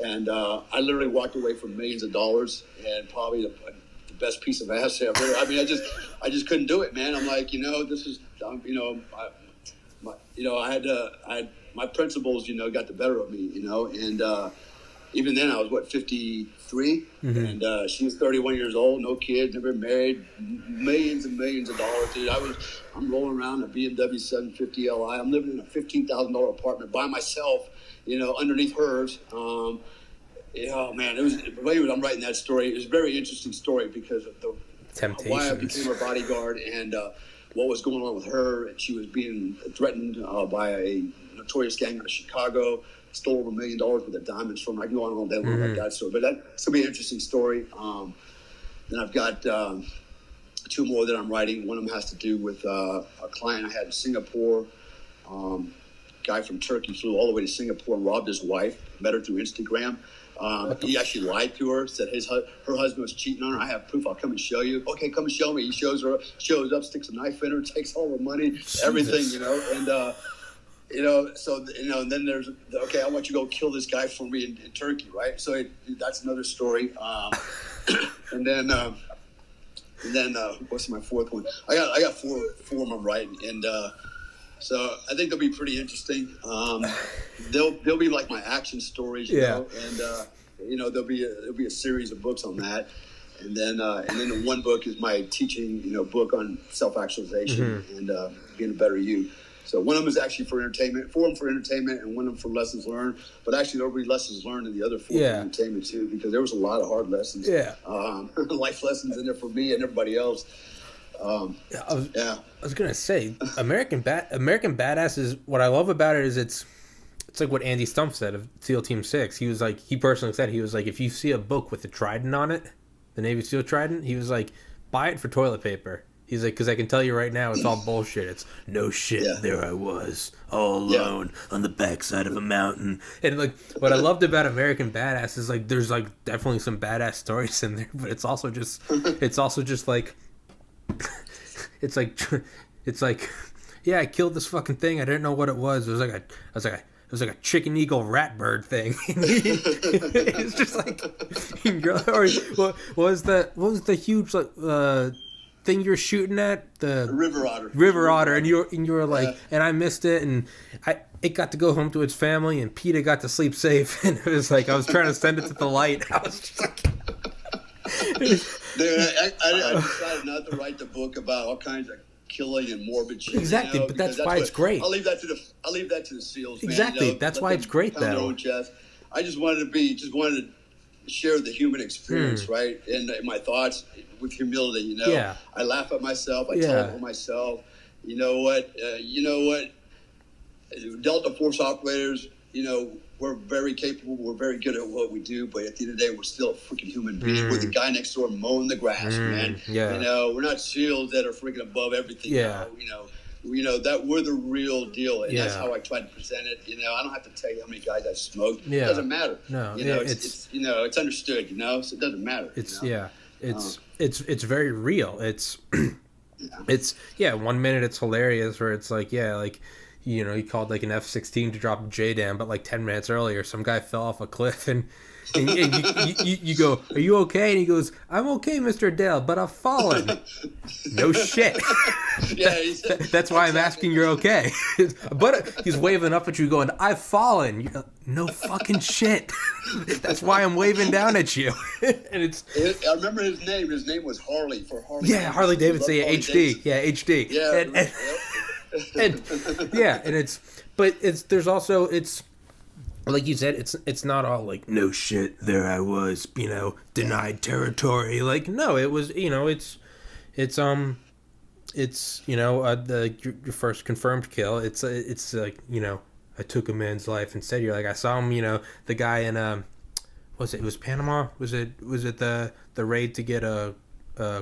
[SPEAKER 1] And I literally walked away from millions of dollars and probably the best piece of ass ever. I mean, I just couldn't do it, man. I'm like, this is, my principles, got the better of me, and even then I was 53, and she was 31 years old, no kids, never married, millions and millions of dollars, dude. I'm rolling around in a BMW 750 Li. I'm living in a $15,000 apartment by myself, underneath hers. Man, it was the way I'm writing that story. It was a very interesting story because of the
[SPEAKER 2] temptations,
[SPEAKER 1] why I became her bodyguard, and what was going on with her. And she was being threatened by a notorious gang out of Chicago. Stole over $1 million worth of diamonds from her. I can go on all day long about that story, but that's gonna be an interesting story. Then I've got 2 more that I'm writing. One of them has to do with a client I had in Singapore. Guy from Turkey flew all the way to Singapore and robbed his wife. Met her through Instagram. He actually lied to her, said her husband was cheating on her. I have proof. I'll come and show you. Okay, come and show me. He shows up, sticks a knife in her, takes all her money, everything, and and then there's, okay, I want you to go kill this guy for me in Turkey, right? So that's another story. And then what's my 4th one? I got four of them writing, and so I think they'll be pretty interesting. They'll be like my action stories, and there'll be a series of books on that. And then the one book is my teaching, book on self-actualization and being a better you. So one of them is actually for entertainment, 4 of them for entertainment, and one of them for lessons learned. But actually, there'll be lessons learned in the other 4 for entertainment too, because there was a lot of hard lessons, life lessons in there for me and everybody else. I
[SPEAKER 2] was gonna say, American Badass is, what I love about it is it's like what Andy Stumpf said of SEAL Team 6. He was like, he personally said, he was like, if you see a book with the trident on it, the Navy SEAL trident, he was like, buy it for toilet paper. He's like, because I can tell you right now, it's all bullshit. It's no shit. Yeah. There I was, all alone on the backside of a mountain. And like, what I loved about American Badass is like, there's like definitely some badass stories in there, but it's also just like, it's like, yeah, I killed this fucking thing. I didn't know what it was. It was like a chicken eagle rat bird thing. It's just like, or what was the huge thing you're shooting at, the river otter, and you were like, and I missed it, and it got to go home to its family, and PETA got to sleep safe, and it was like I was trying to send it to the light. I was just like,
[SPEAKER 1] dude, I decided not to write the book about all kinds of killing and morbid shit.
[SPEAKER 2] Exactly, but that's why it's great.
[SPEAKER 1] I'll leave that to the SEALs.
[SPEAKER 2] Exactly,
[SPEAKER 1] man,
[SPEAKER 2] that's why it's great though.
[SPEAKER 1] I just wanted to share the human experience, right? And my thoughts with humility,
[SPEAKER 2] Yeah.
[SPEAKER 1] I laugh at myself. I tell myself, you know what? Delta Force operators, we're very capable. We're very good at what we do. But at the end of the day, we're still a freaking human being. We're the guy next door mowing the grass, man.
[SPEAKER 2] Yeah.
[SPEAKER 1] We're not SEALs that are freaking above everything.
[SPEAKER 2] Yeah.
[SPEAKER 1] That we're the real deal, and that's how I try to present it. I don't have to tell you how many guys I've smoked. It doesn't matter.
[SPEAKER 2] No,
[SPEAKER 1] it's understood. So it doesn't matter.
[SPEAKER 2] it's very real. It's 1 minute it's hilarious where it's like, yeah, like, you know, he called like an F-16 to drop a JDAM, but like 10 minutes earlier some guy fell off a cliff and you go, are you okay? And he goes, I'm okay, Mr. Dale, but I've fallen. No shit.
[SPEAKER 1] Yeah,
[SPEAKER 2] that's why I'm asking you're okay. But he's waving up at you going, I've fallen. You're like, no fucking shit. That's why I'm waving down at you. And
[SPEAKER 1] I remember his name. His name was Harley, for Harley.
[SPEAKER 2] Yeah, Harley Davidson. Yeah, HD. Yeah, HD.
[SPEAKER 1] Yeah.
[SPEAKER 2] There's also, it's like you said, it's not all like, no shit, there I was, you know, denied territory. Like, no, it was, you know, it's you know, your first confirmed kill. It's like, you know, I took a man's life instead. You're like, I saw him, you know, the guy in it was Panama? Was it the raid to get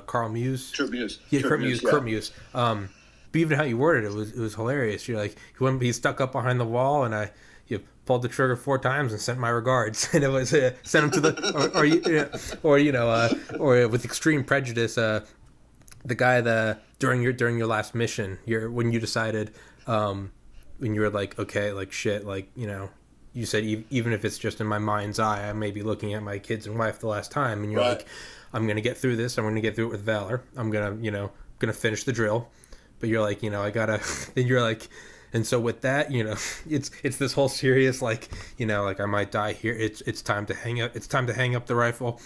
[SPEAKER 2] Carl Muse?
[SPEAKER 1] Kurt Muse.
[SPEAKER 2] Yeah, Kurt Muse. But even how you worded it was hilarious. You're like, he stuck up behind the wall, and you pulled the trigger 4 times and sent my regards, and it was sent him to the or with extreme prejudice. The guy during your last mission, when you decided, when you were like, okay, like shit, like, you know, you said even if it's just in my mind's eye, I may be looking at my kids and wife the last time, and you're like, I'm gonna get through this. I'm gonna get through it with valor. I'm gonna finish the drill. But you're like, you know, I gotta. And you're like, and so with that, you know, it's this whole serious, like, you know, like I might die here. It's time to hang up. It's time to hang up the rifle.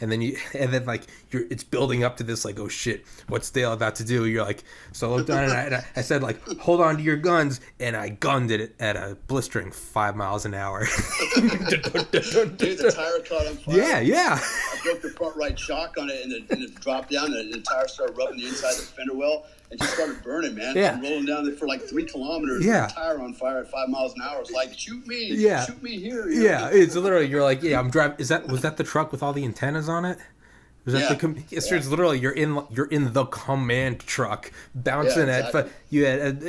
[SPEAKER 2] And then like it's building up to this, like, oh shit, what's Dale about to do? You're like, so I looked down and I said, like, hold on to your guns, and I gunned it at a blistering 5 miles an hour.
[SPEAKER 1] Dude, the tire caught on fire.
[SPEAKER 2] Yeah.
[SPEAKER 1] I broke the front right shock on it, and it dropped down, and the tire started rubbing the inside of the fender well, and just started burning, man.
[SPEAKER 2] Yeah.
[SPEAKER 1] I'm rolling down there for like 3 kilometers.
[SPEAKER 2] Yeah.
[SPEAKER 1] With the tire on fire at 5 miles an hour. It's like, shoot me.
[SPEAKER 2] Yeah.
[SPEAKER 1] Shoot me here.
[SPEAKER 2] Yeah. It's literally, you're like, yeah, I'm driving. Was that the truck with all the antennas on it? Was that it's literally you're in the command truck bouncing at you had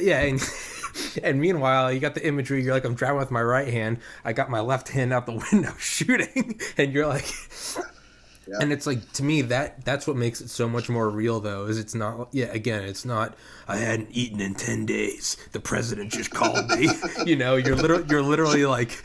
[SPEAKER 2] and meanwhile you got the imagery. You're like, I'm driving with my right hand. I got my left hand out the window shooting, and you're like. Yeah. And it's like, to me, that's what makes it so much more real, though, is it's not, it's not, I hadn't eaten in 10 days. The president just called me. You know, you're literally like,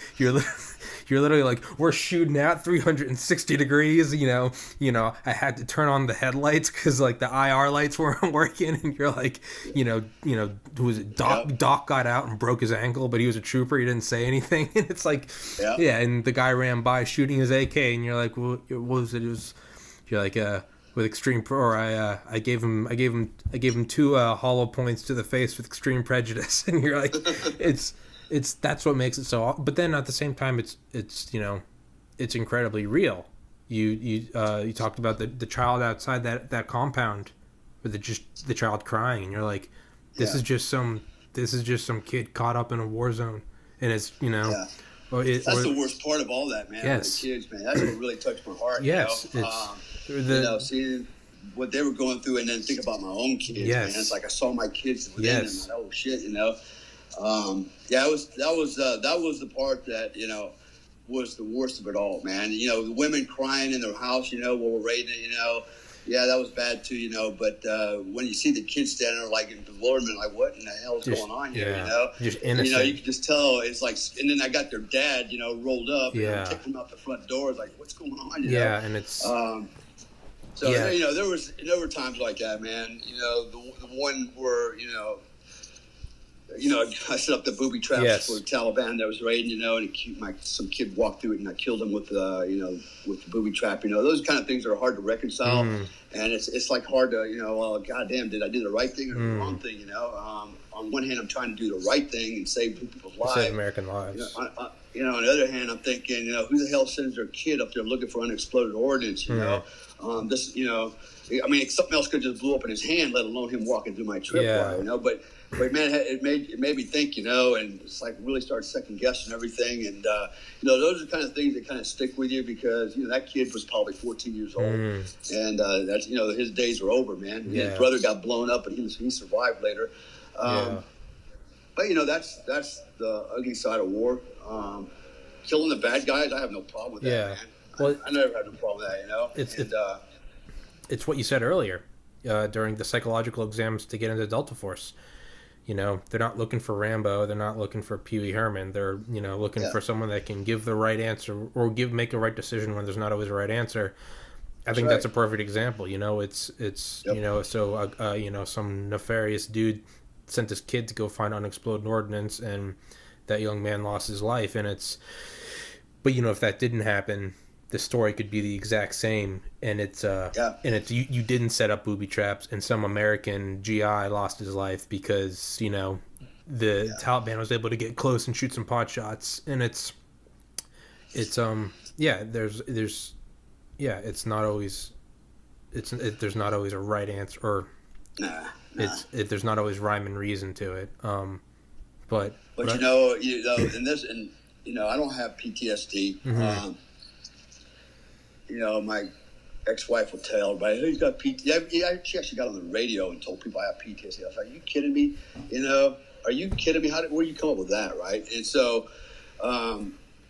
[SPEAKER 2] we're shooting at 360 degrees, you know, I had to turn on the headlights because, like, the IR lights weren't working, and you're like, you know, who was it? Doc got out and broke his ankle, but he was a trooper, he didn't say anything, and it's like, and the guy ran by shooting his AK, and you're like, well, what was it? You're like, with extreme I gave him 2 hollow points to the face with extreme prejudice, and you're like, it's that's what makes it so. But then at the same time, it's you know, it's incredibly real. You talked about the child outside that compound, with the child crying, and you're like, this is just some kid caught up in a war zone, and it's, you know.
[SPEAKER 1] Yeah. That's the worst part of all that, man.
[SPEAKER 2] Yes.
[SPEAKER 1] The kids, man. That's what really touched my heart.
[SPEAKER 2] Yes.
[SPEAKER 1] You know, seeing what they were going through, and then think about my own kids.
[SPEAKER 2] Yes.
[SPEAKER 1] Man. It's like I saw my kids within them. Like, oh shit, you know. That was the part that, you know, was the worst of it all, man. You know, the women crying in their house, you know, while we're raiding it, you know. Yeah, that was bad too, you know. But when you see the kids standing there, like, in bewilderment, like, what in the hell is going on here, you know?
[SPEAKER 2] Just innocent.
[SPEAKER 1] You know, you can just tell. It's like, and then I got their dad, you know, rolled up, and taking them out the front door. It's like, what's going on? You know?
[SPEAKER 2] And it's.
[SPEAKER 1] You know, there were times like that, man. You know, the one where, you know, I set up the booby traps for the Taliban that was raiding, you know, and some kid walked through it, and I killed him with the booby trap. You know, those kind of things are hard to reconcile, and it's like hard to, you know, well, goddamn, did I do the right thing or the wrong thing? You know, on one hand, I'm trying to do the right thing and save people's lives,
[SPEAKER 2] save American lives.
[SPEAKER 1] You know, on the other hand, I'm thinking, you know, who the hell sends their kid up there looking for unexploded ordnance? You know, this, you know, I mean, something else could just blew up in his hand, let alone him walking through my tripwire. You know, but man, it made me think, you know, and it's like really start second guessing everything, and you know, those are the kind of things that kind of stick with you, because, you know, that kid was probably 14 years old, and that's, you know, his days were over, man. His brother got blown up, and he survived later. But, you know, that's the ugly side of war. Killing the bad guys, I have no problem with that, man. Well, I never had no problem with that, you know.
[SPEAKER 2] it's what you said earlier during the psychological exams to get into Delta Force. You know, they're not looking for Rambo. They're not looking for Pee Wee Herman. They're, you know, looking for someone that can give the right answer or make a right decision when there's not always a right answer. I think that's a perfect example. You know, it's you know, so you know, some nefarious dude sent his kid to go find unexploded ordnance, and that young man lost his life. And but you know, if that didn't happen, the story could be the exact same, and it's you didn't set up booby traps, and some American GI lost his life because, you know, the Taliban was able to get close and shoot some pot shots, and it's there's not always there's not always a right answer, or there's not always rhyme and reason to it, but
[SPEAKER 1] you know, I don't have PTSD.
[SPEAKER 2] Mm-hmm.
[SPEAKER 1] You know, my ex-wife will tell everybody, "Hey, you got PTSD." She actually got on the radio and told people I have PTSD. I was like, "Are you kidding me? You know, are you kidding me? Where do you come up with that, right?" And so,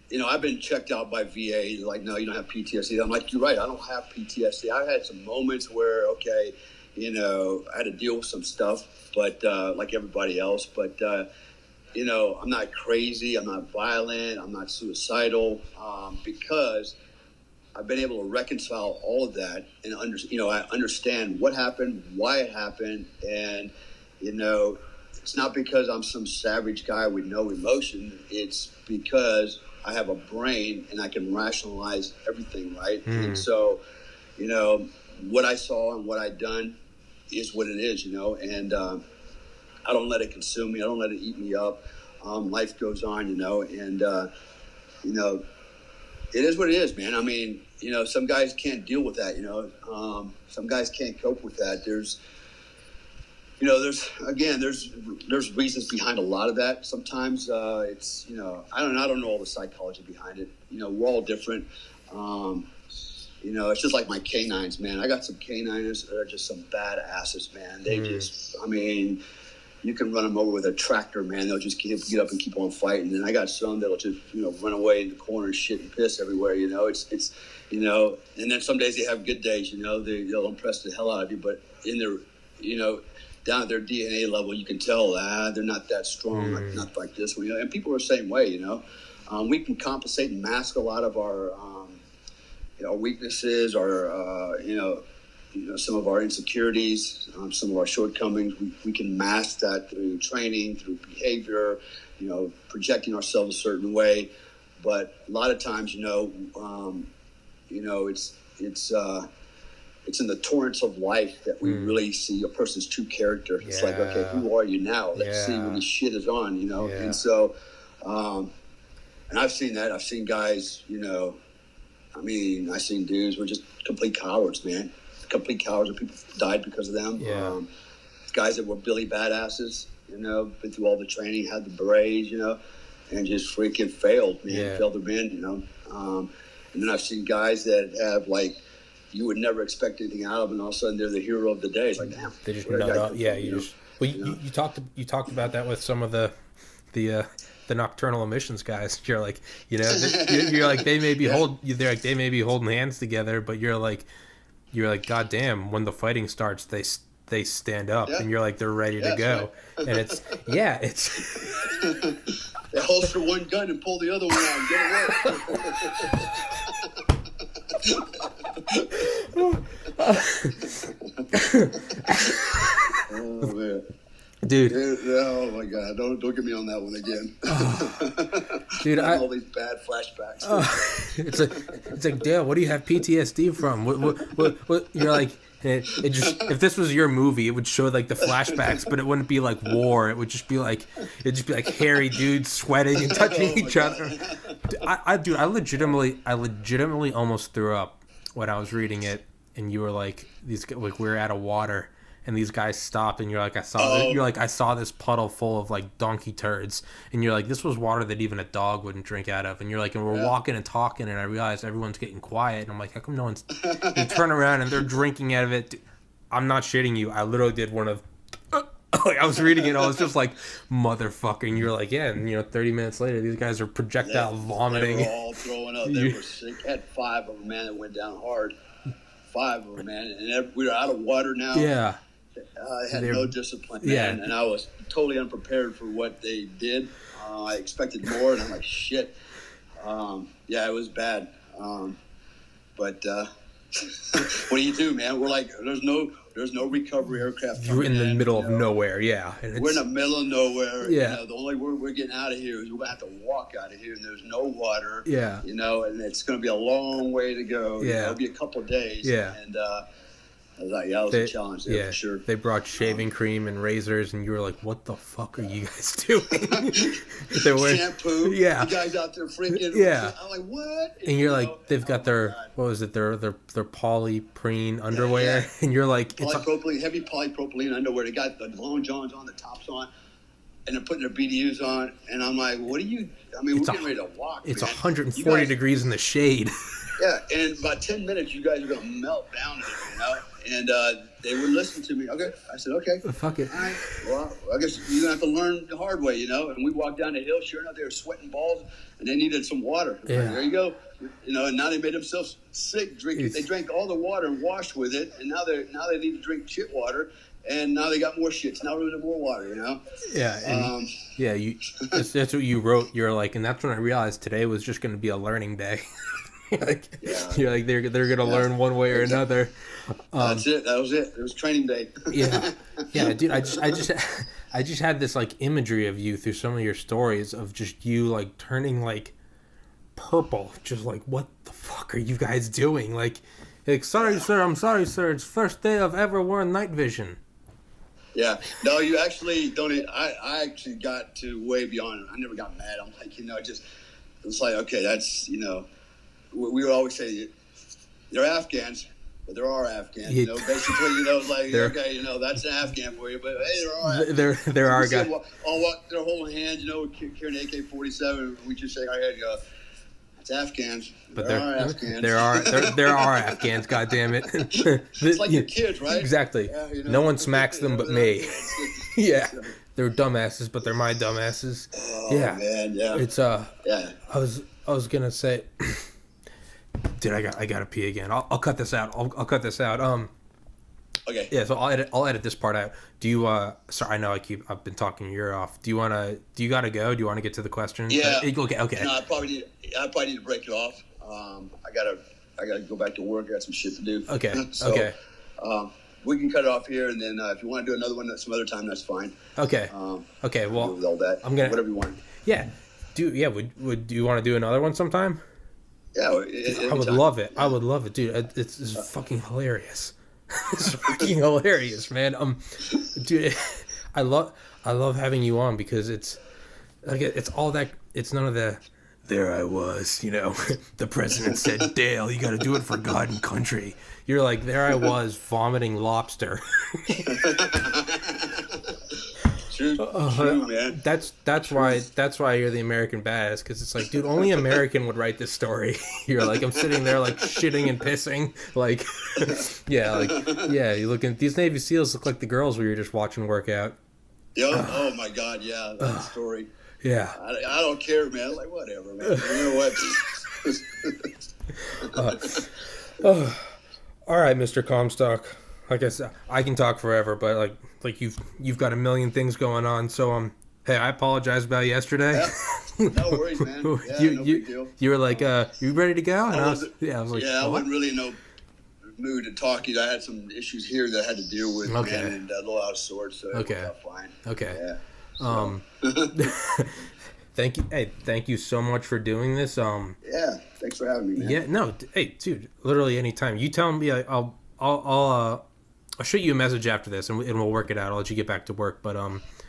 [SPEAKER 1] you know, I've been checked out by VA. They're like, "No, you don't have PTSD." I'm like, "You're right. I don't have PTSD." I've had some moments where, okay, you know, I had to deal with some stuff, but like everybody else. But you know, I'm not crazy. I'm not violent. I'm not suicidal, because I've been able to reconcile all of that, and I understand what happened, why it happened, and you know, it's not because I'm some savage guy with no emotion. It's because I have a brain and I can rationalize everything, right? And so, you know, what I saw and what I done is what it is, you know, and I don't let it consume me. I don't let it eat me up. Life goes on, you know, and you know, it is what it is, man. I mean, you know, some guys can't deal with that, you know. Some guys can't cope with that. There's reasons behind a lot of that. Sometimes it's, you know, I don't know all the psychology behind it. You know, we're all different. You know, it's just like my canines, man. I got some canines that are just some badasses, man. They just, I mean, you can run them over with a tractor, man. They'll just get up and keep on fighting. And I got some that'll just, you know, run away in the corner, shit and piss everywhere. You know, it's you know. And then some days they have good days. You know, they'll impress the hell out of you. But in their, you know, down at their DNA level, you can tell they're not that strong, not like this one. You know, and people are the same way. You know, we can compensate and mask a lot of our, you know, weaknesses, or you know, some of our insecurities, some of our shortcomings. We can mask that through training, through behavior, you know, projecting ourselves a certain way. But a lot of times, you know, it's in the torrents of life that we really see a person's true character. It's like, okay, who are you now? Let's see when the shit is on, you know? And so, and I've seen that. I've seen guys, you know, I mean, I've seen dudes who are just complete cowards, man. Complete cowards, and people died because of them. Guys that were Billy badasses, you know, been through all the training, had the berets, you know, and just freaking failed, man. Failed to win, you know. And then I've seen guys that have, like, you would never expect anything out of them, and all of a sudden they're the hero of the day. It's like, damn.
[SPEAKER 2] They just nut up. Yeah, you talked about that with some of the nocturnal emissions guys. You're like, you know, you're like, they may be they may be holding hands together, but you're like, God damn, when the fighting starts, they stand up, and you're like, they're ready to go. Right. And it's
[SPEAKER 1] they holster one gun and pull the other one out and get away. Oh man, dude! Oh my God! Don't get me on that one again.
[SPEAKER 2] Dude,
[SPEAKER 1] all these bad flashbacks.
[SPEAKER 2] It's like, Dale, what do you have PTSD from? What you're like? It just, if this was your movie, it would show like the flashbacks, but it wouldn't be like war. It would just be like hairy dudes sweating and touching each other. I legitimately almost threw up when I was reading it, and you were like, we were out of water, and these guys stopped, and you're like, I saw this puddle full of like donkey turds, and you're like, this was water that even a dog wouldn't drink out of, and you're like, and we're walking and talking, and I realized everyone's getting quiet, and I'm like, how come no one's? You turn around and they're drinking out of it. Dude, I'm not shitting you. I literally did one of. Like, I was reading it, I was just like, motherfucker, and you're like, yeah, and 30 minutes later, these guys are projectile vomiting.
[SPEAKER 1] They were all throwing up. They were sick. Had 5 of them, man, that went down hard. 5 of them, man, and we were out of water now.
[SPEAKER 2] Yeah.
[SPEAKER 1] I had no discipline, man, and I was totally unprepared for what they did. I expected more, and I'm like, shit. It was bad. But what do you do, man? We're like, there's no recovery aircraft.
[SPEAKER 2] You're in the middle of nowhere, yeah.
[SPEAKER 1] We're in the middle of nowhere.
[SPEAKER 2] Yeah.
[SPEAKER 1] The only way we're getting out of here is we're gonna have to walk out of here, and there's no water.
[SPEAKER 2] Yeah.
[SPEAKER 1] And it's gonna be a long way to go.
[SPEAKER 2] Yeah.
[SPEAKER 1] It'll be a couple of days.
[SPEAKER 2] Yeah.
[SPEAKER 1] And I was like, that was a challenge there for sure.
[SPEAKER 2] They brought shaving cream and razors, and you were like, what the fuck are you guys doing? They were
[SPEAKER 1] shampoo.
[SPEAKER 2] Yeah.
[SPEAKER 1] The guys out there freaking.
[SPEAKER 2] Yeah.
[SPEAKER 1] I'm like, what?
[SPEAKER 2] And you're like, they've got their, what was it, their polyprene underwear, and you're like,
[SPEAKER 1] heavy polypropylene underwear. They got the long johns on, the tops on, and they're putting their BDUs on, and I'm like, what are you? I mean, we're getting ready to walk.
[SPEAKER 2] It's
[SPEAKER 1] man.
[SPEAKER 2] 140 degrees in the shade.
[SPEAKER 1] Yeah, and in about 10 minutes, you guys are gonna melt down there, And they would listen to me. Okay, I said, okay.
[SPEAKER 2] Fuck it.
[SPEAKER 1] All right. Well, I guess you're gonna have to learn the hard way, And we walked down the hill. Sure enough, they were sweating balls, and they needed some water.
[SPEAKER 2] Yeah.
[SPEAKER 1] Like, there you go. And now they made themselves sick drinking. They drank all the water and washed with it, and now they need to drink shit water. And now they got more shit. So now we're more water,
[SPEAKER 2] Yeah. And that's what you wrote. You're like, and that's when I realized today was just going to be a learning day. You're like, they're going to learn one way or another.
[SPEAKER 1] That's it. That was it. It was training day.
[SPEAKER 2] Yeah, dude. I just had this like imagery of you through some of your stories of just you like turning like purple, just like, what the fuck are you guys doing? Like, sorry, sir. I'm sorry, sir. It's first day I've ever worn night vision. Yeah.
[SPEAKER 1] No, you actually don't. I actually got to way beyond. I never got mad. I'm like, it's like, okay, that's, we would always say they're Afghans, but there are Afghans. Basically, like, okay, that's an Afghan for you, but hey, there are Afghans.
[SPEAKER 2] There are guys.
[SPEAKER 1] They're holding hands, carrying AK-47. We just shake our head, it's Afghans.
[SPEAKER 2] But
[SPEAKER 1] there are Afghans.
[SPEAKER 2] There are Afghans. God damn it!
[SPEAKER 1] It's like your kids, right?
[SPEAKER 2] Exactly. Yeah, no one smacks them but me. Yeah, they're dumbasses, but they're my dumbasses.
[SPEAKER 1] Oh,
[SPEAKER 2] yeah,
[SPEAKER 1] man, yeah.
[SPEAKER 2] It's
[SPEAKER 1] Yeah.
[SPEAKER 2] I was gonna say, dude, I gotta pee again. I'll cut this out. I'll cut this out.
[SPEAKER 1] Okay.
[SPEAKER 2] Yeah, so I'll edit this part out. Do you sorry, I know I've been talking your ear off. Do you gotta go? Do you want to get to the question?
[SPEAKER 1] Yeah.
[SPEAKER 2] Okay.
[SPEAKER 1] No, I probably need to break it off. I gotta go back to work. I got some shit to do.
[SPEAKER 2] Okay.
[SPEAKER 1] So,
[SPEAKER 2] okay.
[SPEAKER 1] We can cut it off here, and then if you want to do another one some other time, that's fine.
[SPEAKER 2] Okay. Okay. Well,
[SPEAKER 1] with all that, whatever you want.
[SPEAKER 2] Yeah. Do you want to do another one sometime?
[SPEAKER 1] Yeah.
[SPEAKER 2] I would love it. I would love it, dude. It's fucking hilarious. It's fucking hilarious, man. Dude, I love having you on because it's like it's all that. It's none of the. There I was, the president said, Dale, you got to do it for God and country. You're like, there I was vomiting lobster.
[SPEAKER 1] True, man.
[SPEAKER 2] That's why you're the American badass, because it's like, dude, only American would write this story. You're like, I'm sitting there like shitting and pissing, like, you looking. These Navy SEALs look like the girls we were just watching work out.
[SPEAKER 1] Oh my God, yeah, that story.
[SPEAKER 2] Yeah,
[SPEAKER 1] I don't care, man. Like, whatever, man. You know
[SPEAKER 2] what? All right, Mr. Comstock. Like I said, I can talk forever, but like you've got a million things going on. So hey, I apologize about yesterday.
[SPEAKER 1] Yeah. No worries, man. Yeah, no big deal.
[SPEAKER 2] You were like, you ready to go? And I was like,
[SPEAKER 1] I wasn't really in no mood to talk. I had some issues here that I had to deal with,
[SPEAKER 2] okay,
[SPEAKER 1] man, and a little out of sorts. So
[SPEAKER 2] okay,
[SPEAKER 1] it worked out fine.
[SPEAKER 2] Okay.
[SPEAKER 1] Yeah.
[SPEAKER 2] Thank you. Hey, thank you so much for doing this.
[SPEAKER 1] Yeah, thanks for having me, man.
[SPEAKER 2] Yeah, no, hey, dude, literally anytime. You tell me, I'll shoot you a message after this, and we'll work it out. I'll let you get back to work. But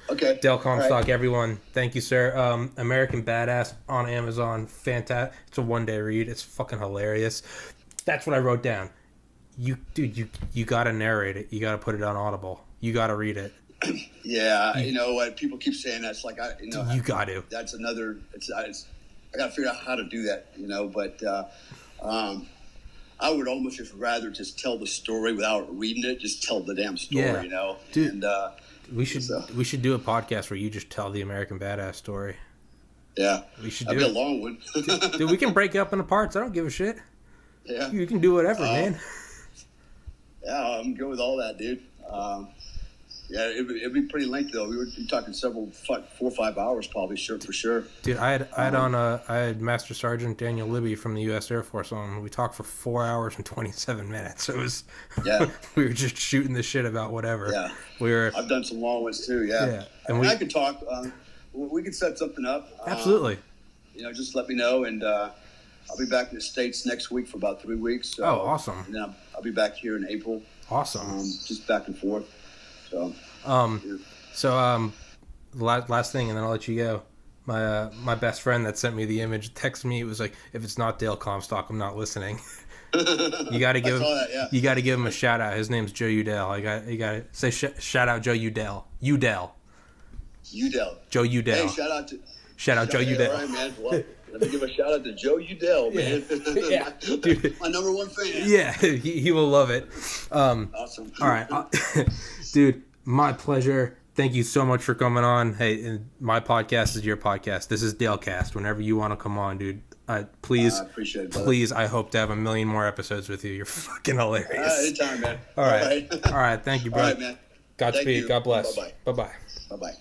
[SPEAKER 1] okay.
[SPEAKER 2] Dale Comstock, everyone, thank you, sir. American Badass on Amazon, fantastic. It's a one-day read. It's fucking hilarious. That's what I wrote down. You gotta narrate it. You gotta put it on Audible. You gotta read it.
[SPEAKER 1] Yeah, you know what? People keep saying that's like
[SPEAKER 2] you got to.
[SPEAKER 1] That's another. I got to figure out how to do that. But I would almost just rather just tell the story without reading it. Just tell the damn story.
[SPEAKER 2] Yeah. Dude, and we should do a podcast where you just tell the American Badass story.
[SPEAKER 1] Yeah,
[SPEAKER 2] we should
[SPEAKER 1] do
[SPEAKER 2] it.
[SPEAKER 1] A long one.
[SPEAKER 2] Dude, we can break it up into parts. I don't give a shit.
[SPEAKER 1] Yeah,
[SPEAKER 2] you can do whatever, man.
[SPEAKER 1] Yeah, I'm good with all that, dude. Yeah, it'd be pretty lengthy though. We were talking 4 or 5 hours probably, for sure.
[SPEAKER 2] Dude, I had Master Sergeant Daniel Libby from the U.S. Air Force on. We talked for 4 hours and 27 minutes. It was we were just shooting the shit about whatever.
[SPEAKER 1] Yeah, I've done some long ones too. Yeah, and I could talk. We could set something up.
[SPEAKER 2] Absolutely.
[SPEAKER 1] Just let me know, and I'll be back in the States next week for about 3 weeks. So,
[SPEAKER 2] awesome.
[SPEAKER 1] And then I'll be back here in April.
[SPEAKER 2] Awesome.
[SPEAKER 1] Just back and forth. So.
[SPEAKER 2] Last thing, and then I'll let you go. My best friend that sent me the image texted me. It was like, if it's not Dale Comstock, I'm not listening. You got to give you got to give him a shout out. His name's Joe Udell. You got to say shout out Joe Udell. Joe Udell.
[SPEAKER 1] Hey, shout out
[SPEAKER 2] Joe Udell.
[SPEAKER 1] All right, man. Well, let me give a shout out to Joe Udell, man.
[SPEAKER 2] Yeah, dude.
[SPEAKER 1] my number one fan.
[SPEAKER 2] Yeah, he will love it.
[SPEAKER 1] Awesome.
[SPEAKER 2] All right, dude. My pleasure. Thank you so much for coming on. Hey, my podcast is your podcast. This is Dalecast. Whenever you want to come on, dude. Please,
[SPEAKER 1] I appreciate it, brother.
[SPEAKER 2] Please, I hope to have 1 million more episodes with you. You're fucking hilarious.
[SPEAKER 1] Anytime, man.
[SPEAKER 2] All right. All right. Thank you, bro.
[SPEAKER 1] All right, man.
[SPEAKER 2] Godspeed. God bless.
[SPEAKER 1] Bye-bye.
[SPEAKER 2] Bye-bye.
[SPEAKER 1] Bye-bye.